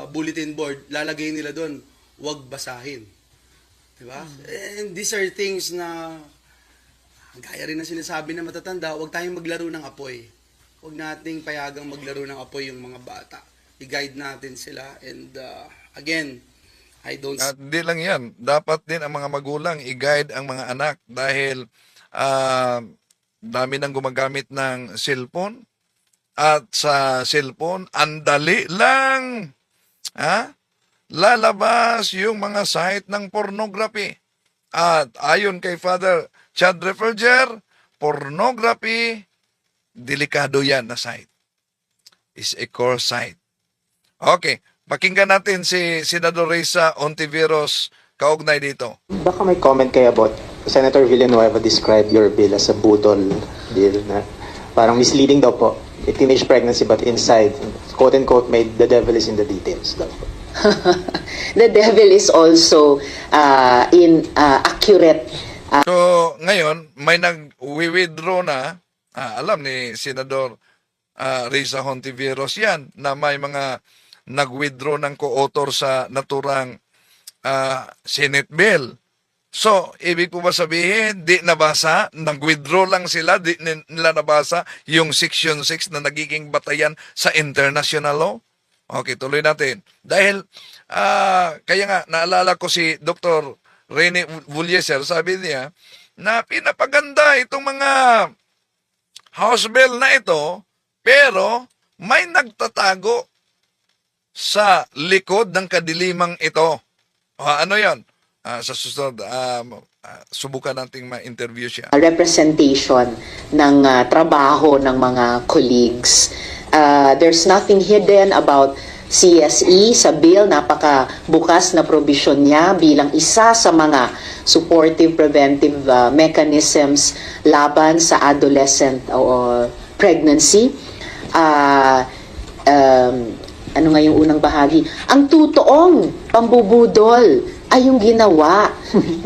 bulletin board, lalagay nila doon, huwag basahin. Diba? And these are things na, gaya rin na sinasabi na matatanda, huwag tayong maglaro ng apoy. Huwag nating payagang maglaro ng apoy yung mga bata. I-guide natin sila. And again, I don't... At di lang yan. Dapat din ang mga magulang i-guide ang mga anak dahil dami nang gumagamit ng cellphone. At sa cellphone, andali lang lalabas yung mga site ng pornography. At ayon kay Father Chad Refulger, pornography, delikado yan na site. Is a core site. Okay, pakinggan natin si Senador Risa Ontiveros kaugnay dito. Baka may comment kayo about Senator Villanueva described your bill as a budol bill na parang misleading daw po. A teenage pregnancy but inside, quote-unquote, made the devil is in the details daw po. The devil is also accurate. So, ngayon, may nag-withdraw na, alam ni Senador Risa Hontiveros yan, na may mga nag-withdraw ng co-author sa naturang Senate bill. So, ibig po ba sabihin, di nabasa, nag-withdraw lang sila, di nila nabasa yung Section 6 na nagiging batayan sa international law? Okay, tuloy natin. Dahil, kaya nga, naalala ko si Dr. Rene Vulieser, sabi niya, na pinapaganda itong mga House bill na ito, pero may nagtatago sa likod ng kadilimang ito. Ano yon? Sa susunod, subukan nating ma-interview siya. Representation ng trabaho ng mga colleagues. There's nothing hidden about CSE sa bill. Napaka-bukas na provision niya bilang isa sa mga supportive preventive mechanisms laban sa adolescent pregnancy. Ano nga yung unang bahagi? Ang totoong pambubudol ay yung ginawa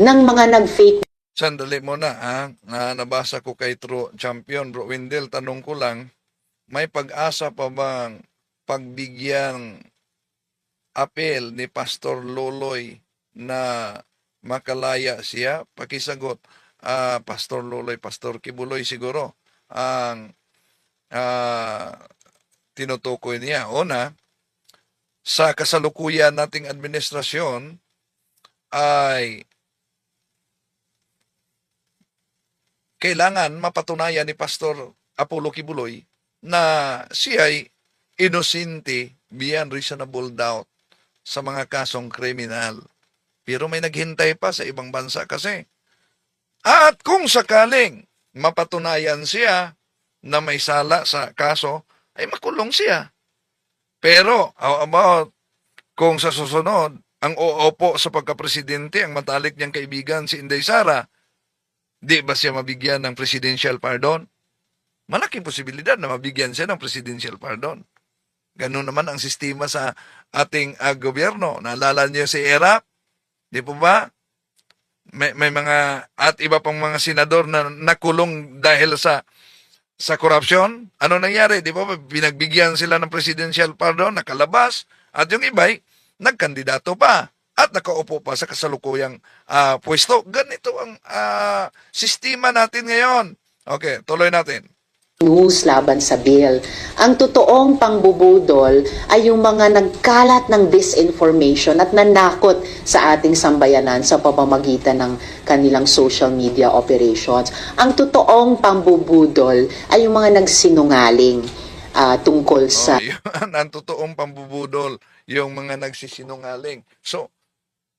ng mga nag-fake. Sandali muna, nabasa ko kay True Champion, Bro Windel, tanong ko lang, may pag-asa pa bang pagbigyan apel ni Pastor Loloy na makalaya siya? Pakisagot, Pastor Loloy, Pastor Kibuloy siguro ang tinutukoy niya. Una, sa kasalukuyan nating administrasyon ay kailangan mapatunayan ni Pastor Apollo Kibuloy na siya ay inosente beyond reasonable doubt sa mga kasong kriminal. Pero may naghintay pa sa ibang bansa kasi. At kung sakaling mapatunayan siya na may sala sa kaso, ay makulong siya. Pero, how about kung sa susunod, ang uupo sa pagkapresidente, ang matalik niyang kaibigan si Inday Sara, di ba siya mabigyan ng presidential pardon? Malaking posibilidad na mabigyan siya ng presidential pardon. Ganun naman ang sistema sa ating gobyerno. Naalala niyo si ERAP? Di po ba? May mga at iba pang mga senador na nakulong dahil sa corruption. Ano nangyari? Di ba? Binagbigyan sila ng presidential pardon, nakalabas, at yung iba'y nagkandidato pa at nakaupo pa sa kasalukuyang pwesto. Ganito ang sistema natin ngayon. Okay, tuloy natin. News laban sa bill. Ang totoong pangbubudol ay yung mga nagkalat ng disinformation at nanakot sa ating sambayanan sa pamamagitan ng kanilang social media operations. Ang totoong pambubudol ay yung mga nagsinungaling tungkol sa... Yun, ang totoong pambubudol, yung mga nagsisinungaling. So,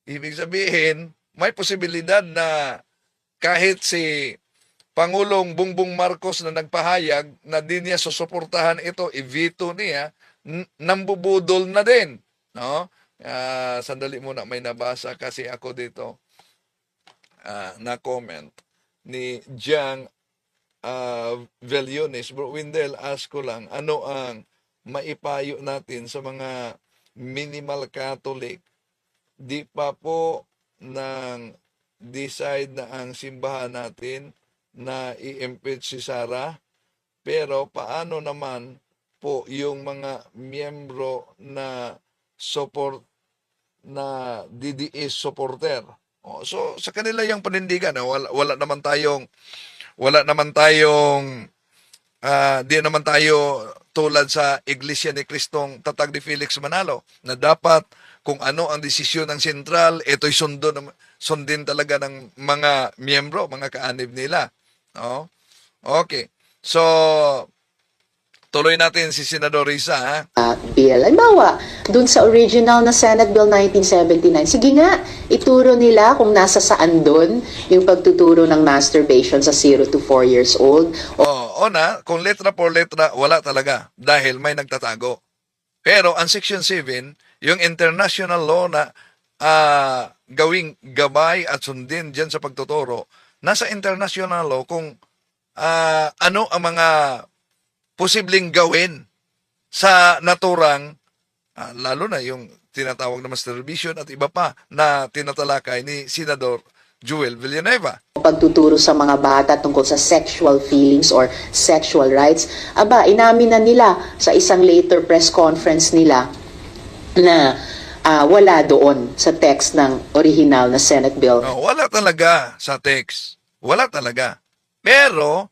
ibig sabihin, may posibilidad na kahit si Pangulong Bongbong Marcos na nagpahayag na di niya susuportahan ito, i-veto niya, nambubudol na din. No? Sandali muna, may nabasa kasi ako dito na comment ni Jiang Veliones. Bro Windel, ask ko lang, ano ang maipayo natin sa mga minimal Catholic? Di pa po nang decide na ang simbahan natin na i-impeach si Sara, pero paano naman po yung mga miyembro na support na DDS supporter? So sa kanila yung panindigan, wala naman tayong di naman tayo tulad sa Iglesia ni Cristong Tatag ni Felix Manalo na dapat kung ano ang desisyon ng sentral, ito'y sundin talaga ng mga miyembro, mga kaanib nila. Oh. Okay. So, tuloy natin si Senador Risa. Bill. Halimbawa, dun sa original na Senate Bill 1979, sige nga, ituro nila kung nasa saan dun yung pagtuturo ng masturbation sa 0 to 4 years old. Kung letra por letra, wala talaga dahil may nagtatago. Pero ang Section 7, yung international law na gawing gabay at sundin dyan sa pagtuturo, nasa international law kung ano ang mga posibleng gawin sa naturang, lalo na yung tinatawag na masturbation at iba pa na tinatalakay ni Senador Joel Villanueva. Pagtuturo sa mga bata tungkol sa sexual feelings or sexual rights, inamin na nila sa isang later press conference nila na wala doon sa text ng original na Senate Bill. Wala talaga sa text. Wala talaga. Pero,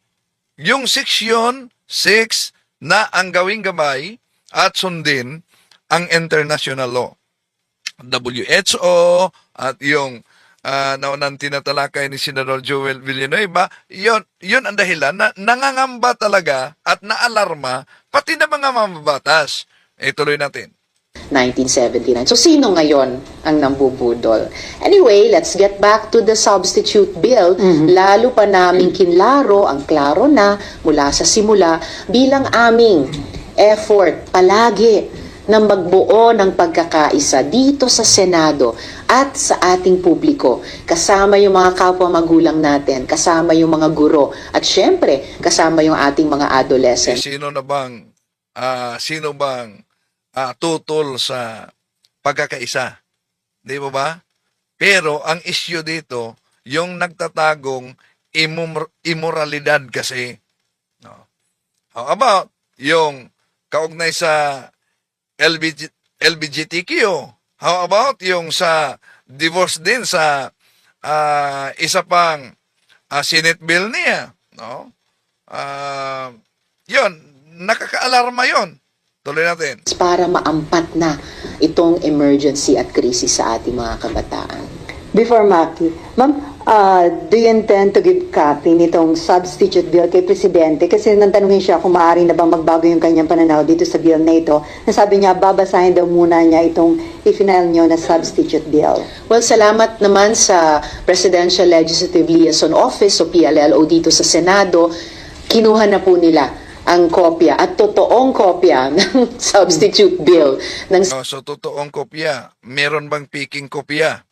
yung Section 6 na ang gawing gabay at sundin ang international law. WHO at yung naunang tinatalakay ni Senador Joel Villanueva, yun ang dahilan na nangangamba talaga at naalarma pati na mga mamabatas. Tuloy natin. 1979. So, sino ngayon ang nambubudol? Anyway, let's get back to the substitute bill. Lalo pa naming kinlaro, ang klaro na mula sa simula bilang aming effort palagi na magbuo ng pagkakaisa dito sa Senado at sa ating publiko. Kasama yung mga kapwa magulang natin, kasama yung mga guro, at syempre, kasama yung ating mga adolescent. Sino bang tutol sa pagkakaisa? Di ba ba? Pero ang issue dito, yung nagtatagong immoralidad kasi. No. How about yung kaugnay sa LGBTQ? How about yung sa divorce din sa isa pang Senate bill niya? No? Yun, nakakaalarma yun. Tuloy natin. Para maampat na itong emergency at krisis sa ating mga kabataan. Before Maki, ma'am, Do you intend to give copy nitong substitute bill kay Presidente? Kasi nantanungin siya kung maaari na bang magbago yung kanyang pananaw dito sa bill na ito. Nasabi niya, babasahin daw muna niya itong i-final niyo na substitute bill. Well, salamat naman sa Presidential Legislative Liaison Office o PLLO dito sa Senado. Kinuha na po nila ang kopya at totoong kopya ng substitute bill ng So, totoong kopya. Meron bang peking kopya?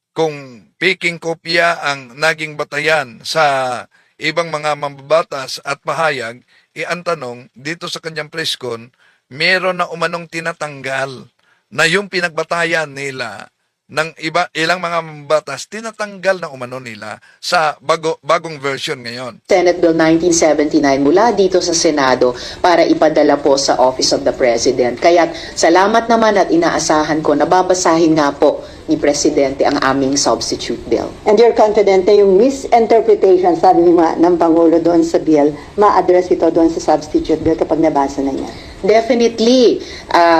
Kung peking kopya ang naging batayan sa ibang mga mambabatas at pahayag, ang tanong, dito sa kanyang presscon, meron na umanong tinatanggal na yung pinagbatayan nila ng ilang mga mambabatas, tinatanggal na umano nila sa bagong version ngayon. Senate Bill 1979 mula dito sa Senado para ipadala po sa Office of the President. Kaya salamat naman at inaasahan ko na babasahin nga po ni Presidente ang aming substitute bill. And you're confident na yung misinterpretation, sabi nga ng Pangulo doon sa bill, ma-address ito doon sa substitute bill kapag nabasa na niya? Definitely.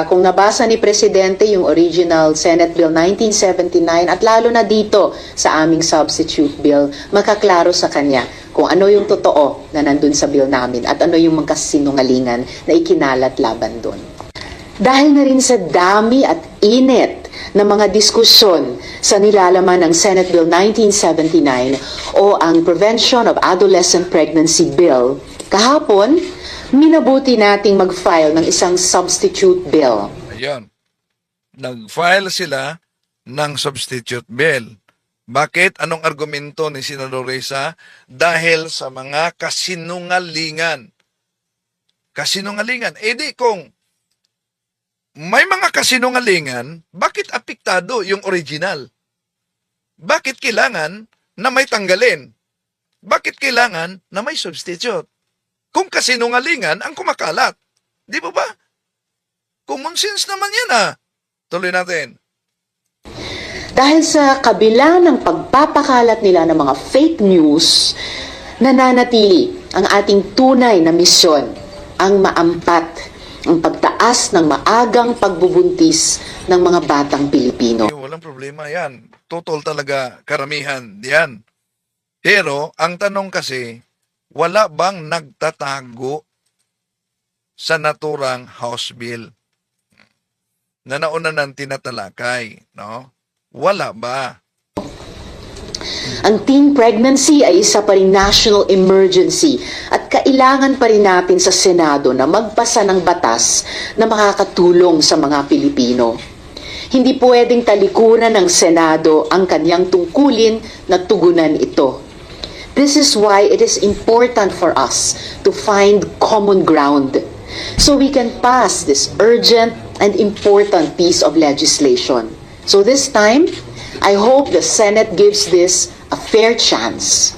Kung nabasa ni Presidente yung original Senate Bill 1979 at lalo na dito sa aming substitute bill, makaklaro sa kanya kung ano yung totoo na nandun sa bill namin at ano yung mga sinungalingan na ikinalat laban doon. Dahil na rin sa dami at init ng mga diskusyon sa nilalaman ng Senate Bill 1979 o ang Prevention of Adolescent Pregnancy Bill, kahapon, minabuti nating mag-file ng isang substitute bill. Ayun. Nag-file sila ng substitute bill. Bakit? Anong argumento ni Senador Risa? Dahil sa mga kasinungalingan. Kasinungalingan. Di kung may mga kasinungalingan, bakit apektado yung original? Bakit kailangan na may tanggalin? Bakit kailangan na may substitute? Kung kasinungalingan ang kumakalat. Di ba ba? Common sense naman yan Tuloy natin. Dahil sa kabila ng pagpapakalat nila ng mga fake news, nananatili ang ating tunay na misyon, ang maampat, ang pagtaas ng maagang pagbubuntis ng mga batang Pilipino. Walang problema yan. Total talaga karamihan yan. Pero ang tanong kasi, wala bang nagtatago sa naturang House Bill na nauna ng tinatalakay, no? Wala ba? Ang teen pregnancy ay isa pa rin national emergency at kailangan pa rin natin sa Senado na magpasa ng batas na makakatulong sa mga Pilipino. Hindi pwedeng talikuran ng Senado ang kanyang tungkulin na tugunan ito. This is why it is important for us to find common ground so we can pass this urgent and important piece of legislation. So this time, I hope the Senate gives this a fair chance.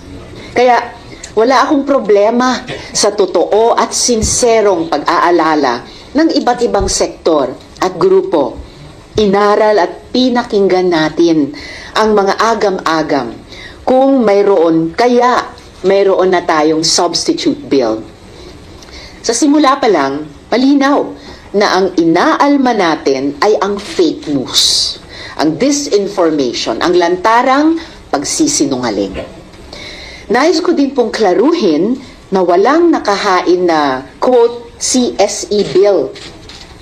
Kaya wala akong problema sa totoo at sinserong pag-aalala ng iba't ibang sektor at grupo. Inaral at pinakinggan natin ang mga agam-agam kung mayroon na tayong substitute bill. Sa simula pa lang, malinaw na ang inaalma natin ay ang fake news, ang disinformation, ang lantarang pagsisinungaling. Nais ko din pong klaruhin na walang nakahain na, quote, CSE bill.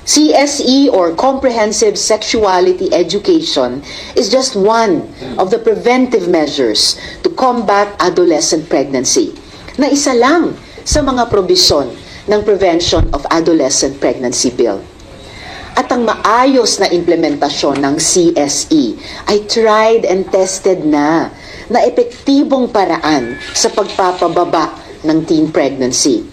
CSE or Comprehensive Sexuality Education is just one of the preventive measures to combat adolescent pregnancy, na isa lang sa mga probisyon ng Prevention of Adolescent Pregnancy Bill. At ang maayos na implementasyon ng CSE ay tried and tested na epektibong paraan sa pagpapababa ng teen pregnancy.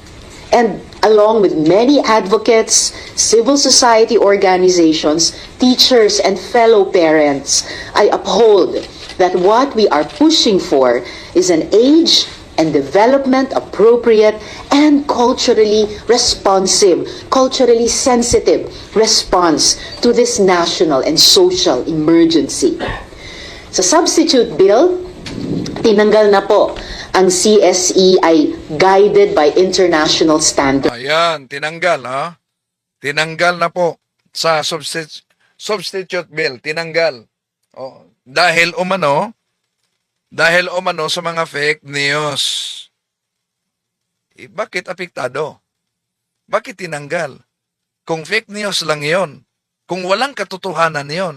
And along with many advocates, civil society organizations, teachers, and fellow parents, I uphold that what we are pushing for is an age and development appropriate and culturally responsive, culturally sensitive response to this national and social emergency. Sa substitute bill, tinanggal na po ang CSE ay guided by international standards. Ayan, tinanggal Tinanggal na po sa substitute bill, tinanggal. Dahil umano, dahil umano sa mga fake news. Bakit apektado? Bakit tinanggal? Kung fake news lang yon, kung walang katotohanan yon,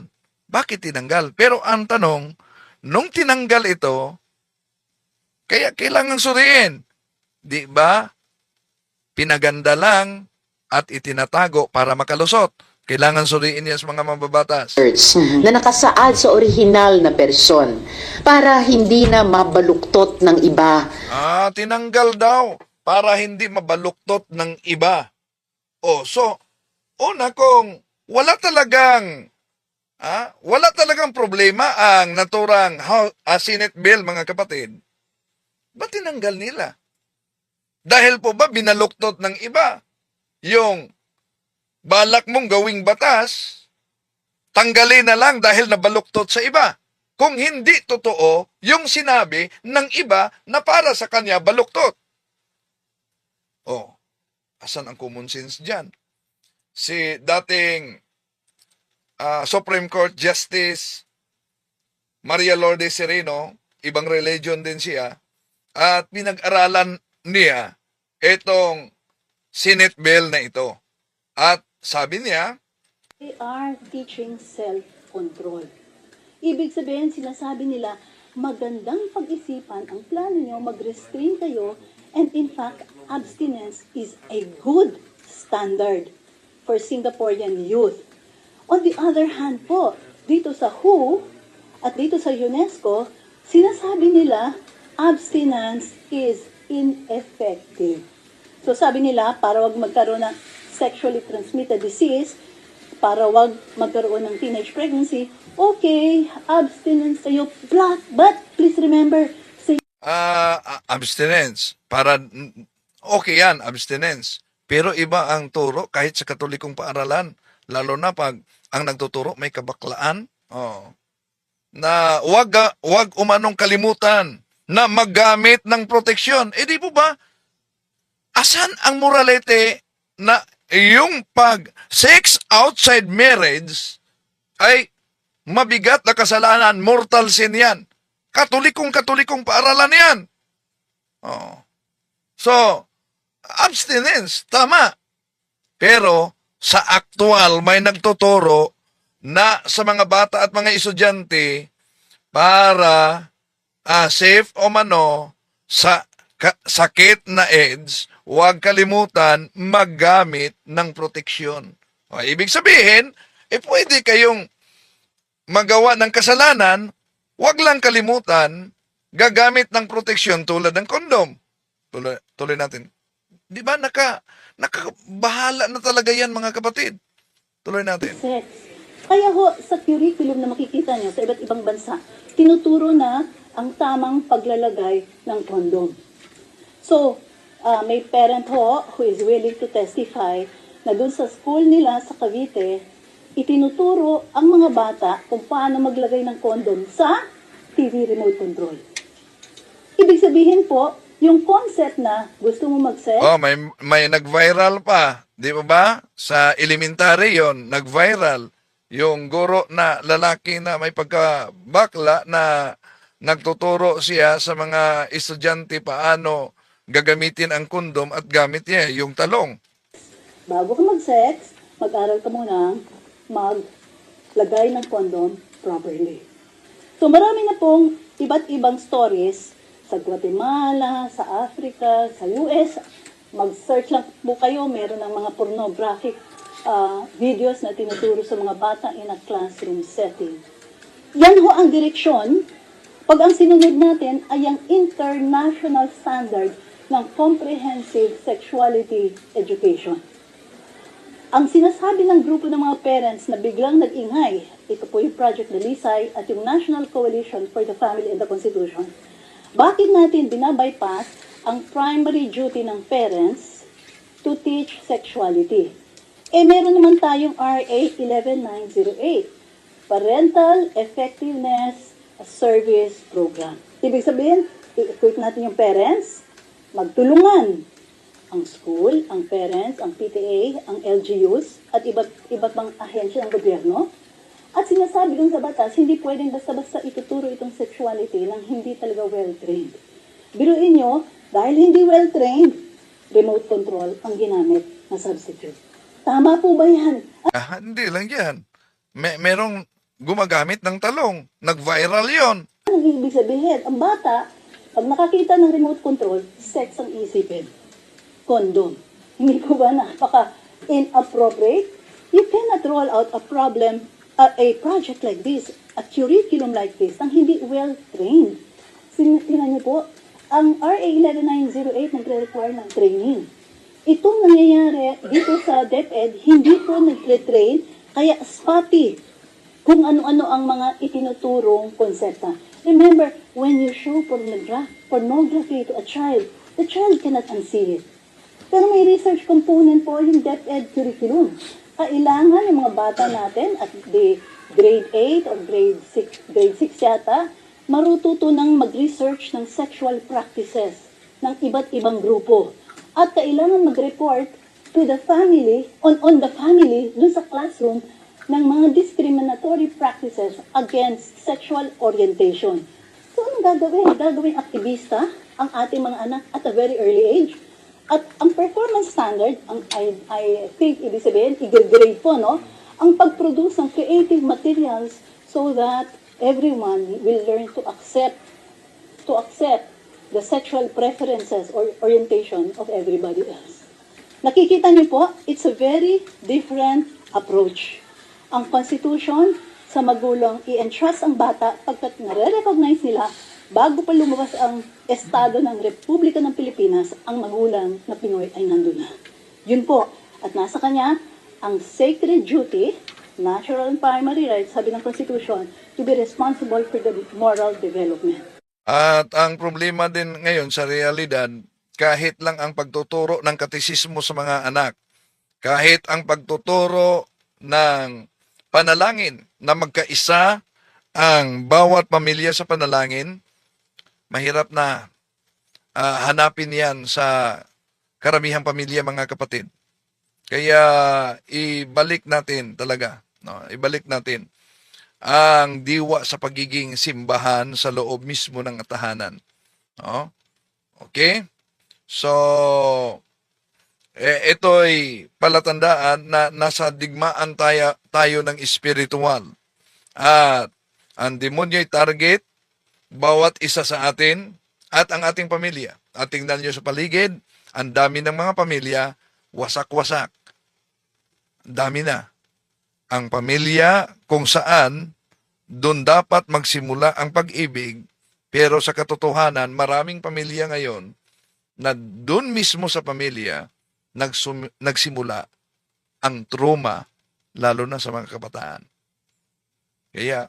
bakit tinanggal? Pero ang tanong, nung tinanggal ito, kaya kailangan suriin. Di ba? Pinaganda lang at itinatago para makalusot. Kailangan suriin niya sa mga mababatas. Na nakasaad sa orihinal na person para hindi na mabaluktot ng iba. Tinanggal daw para hindi mabaluktot ng iba. So, una kung wala talagang problema ang naturang Senate bill, mga kapatid, ba't tinanggal nila? Dahil po ba binaluktot ng iba yung balak mong gawing batas, tanggalin na lang dahil nabaluktot sa iba. Kung hindi totoo yung sinabi ng iba na para sa kanya baluktot. Asan ang common sense dyan? Si dating Supreme Court Justice Maria Lourdes Sereno, ibang religion din siya, at pinag-aralan niya itong Senate bill na ito. At sabi niya, they are teaching self-control. Ibig sabihin, sinasabi nila, magandang pag-isipan ang plano nyo, mag-restrain kayo, and in fact, abstinence is a good standard for Singaporean youth. On the other hand po, dito sa WHO at dito sa UNESCO, sinasabi nila, abstinence is ineffective. So sabi nila, para wag magkaroon ng sexually transmitted disease, para wag magkaroon ng teenage pregnancy, okay, abstinence kayo. But please remember, abstinence. Okay yan, abstinence. Pero iba ang turo kahit sa katolikong paaralan. Lalo na pag ang nagtuturo may kabaklaan. Na wag umanong kalimutan na maggamit ng proteksyon. Di po ba? Asan ang moralite na yung pag-sex outside marriage ay mabigat na kasalanan, mortal sin yan. Katolikong paaralan yan. So, abstinence, tama. Pero, sa aktual, may nagtuturo na sa mga bata at mga estudyante para safe o mano sa sakit na AIDS, huwag kalimutan maggamit ng proteksyon. Ibig sabihin, pwede kayong magawa ng kasalanan, huwag lang kalimutan gagamit ng proteksyon tulad ng kondom. Tuloy natin. Di ba nakabahala na talaga yan, mga kapatid? Tuloy natin. sex. Kaya sa curriculum na makikita nyo sa iba't ibang bansa, tinuturo na ang tamang paglalagay ng kondom. So, may parent who is willing to testify na dun sa school nila sa Cavite, itinuturo ang mga bata kung paano maglagay ng kondom sa TV remote control. Ibig sabihin po, yung concept na gusto mo mag-sex, may nag-viral pa, di ba? Sa elementary yon, nag-viral yung guro na lalaki na may pagkabakla na nagtuturo siya sa mga estudyante paano gagamitin ang kondom at gamit niya yung talong. bago ka mag-sex, mag-aral ka muna maglagay ng kondom properly. So marami na pong iba't ibang stories sa Guatemala, sa Africa, sa US. Mag-search lang po kayo, meron ng mga pornographic videos na tinuturo sa mga bata in a classroom setting. Yan ho ang direksyon pag ang sinunod natin ay ang international standard ng comprehensive sexuality education. Ang sinasabi ng grupo ng mga parents na biglang nag-ingay, ito po yung Project Dalisay at yung National Coalition for the Family and the Constitution. Bakit natin binabypass ang primary duty ng parents to teach sexuality? Meron naman tayong RA 11908, Parental Effectiveness Service Program. Ibig sabihin, i-equip natin yung parents, magtulungan ang school, ang parents, ang PTA, ang LGUs, at iba't pang ahensya ng gobyerno. At sinasabi dun sa batas, hindi pwedeng basta-basta ituturo itong sexuality ng hindi talaga well-trained. Biruin nyo, dahil hindi well-trained, remote control ang ginamit na substitute. Tama po ba yan? Hindi lang yan. Merong gumagamit ng talong. Nag-viral yon. Anong ibig sabihin? Ang bata, pag nakakita ng remote control, sex ang isipin. Condom. Hindi po ba napaka inappropriate? You cannot roll out a project like this, a curriculum like this, nang hindi well-trained. Tingnan niyo po, ang RA 11908 nagre-require ng training. Itong nangyayari dito sa DepEd, hindi po nagre-train, kaya spotty kung ano-ano ang mga itinuturong konsepta. Remember, when you show pornography to a child, the child cannot unsee it. Pero may research component po yung DepEd curriculum. Kailangan yung mga bata natin at the grade 8 or grade 6 yata, marututo ng mag-research ng sexual practices ng iba't ibang grupo. At kailangan mag-report to the family, on the family, dun sa classroom, ng mga discriminatory practices against sexual orientation. So, anong gagawin? Gagawin aktivista ang ating mga anak at a very early age. At ang performance standard, I think, ibig sabihin, i-grade po, no? Ang pag-produce ng creative materials so that everyone will learn to accept the sexual preferences or orientation of everybody else. Nakikita niyo po, it's a very different approach. Ang Constitution sa magulang, i-entrust ang bata pagkat nare-recognize nila bago pa lumabas ang Estado ng Republika ng Pilipinas, ang magulang na Pinoy ay nandun na. Yun po. At nasa kanya, ang sacred duty, natural and primary rights, sabi ng Constitution, to be responsible for the moral development. At ang problema din ngayon sa realidad, kahit lang ang pagtuturo ng katisismo sa mga anak, kahit ang pagtuturo ng panalangin na magkaisa ang bawat pamilya sa panalangin, mahirap na hanapin yan sa karamihang pamilya, mga kapatid. Kaya ibalik natin talaga, no? Ibalik natin ang diwa sa pagiging simbahan sa loob mismo ng tahanan. No? Okay? So, ito'y palatandaan na nasa digmaan tayo ng espiritual. At ang demonyo'y target bawat isa sa atin at ang ating pamilya. At tingnan nyo sa paligid, ang dami ng mga pamilya, wasak-wasak. Dami na. Ang pamilya kung saan doon dapat magsimula ang pag-ibig, pero sa katotohanan, maraming pamilya ngayon na doon mismo sa pamilya nagsimula ang trauma, lalo na sa mga kabataan. Kaya,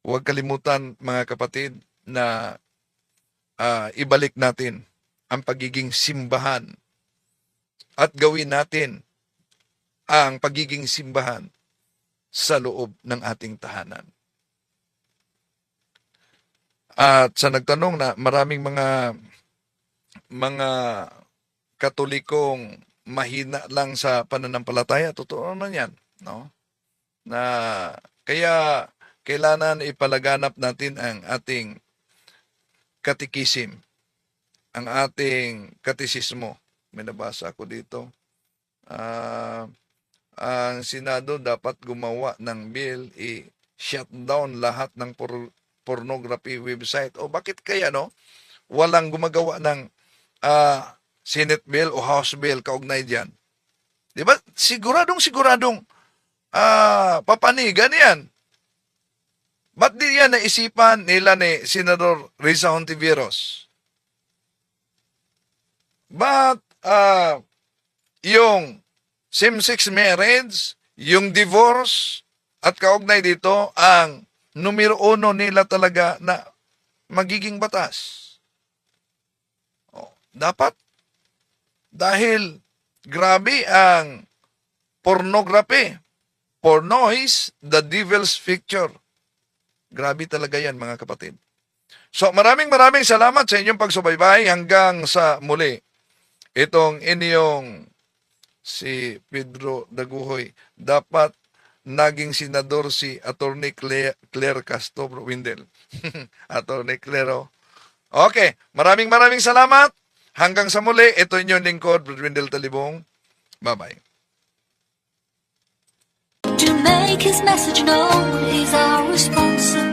huwag kalimutan, mga kapatid, na ibalik natin ang pagiging simbahan at gawin natin ang pagiging simbahan sa loob ng ating tahanan. At sa nagtanong na maraming mga Katolikong mahina lang sa pananampalataya, totoo naman yan, no? Na kaya kailangan ipalaganap natin ang ating katikisim, ang ating katisismo. May nabasa ako dito. Ang Senado dapat gumawa ng bill, i-shut down lahat ng pornography website. O bakit kaya, no? Walang gumagawa ng Senate bill o House bill kaugnay diyan. 'Di ba? Siguradong papanigan 'yan. Ba't di yan naisipan nila ni Senador Risa Hontiveros? Ba't yung same-sex marriage, yung divorce, at kaugnay dito, ang numero 1 nila talaga na magiging batas? Dapat. Dahil grabe ang pornography. Porno is the devil's picture. Grabe talaga yan, mga kapatid. So, maraming salamat sa inyong pagsubaybay hanggang sa muli. Itong inyong si Pedro Daguhoy, dapat naging senador si Attorney Claire Castro Windel. Attorney Claire. Okay, maraming salamat. Hanggang sa muli, ito inyong lingkod, Windel Talibong. Bye-bye. To make his message known is our responsibility.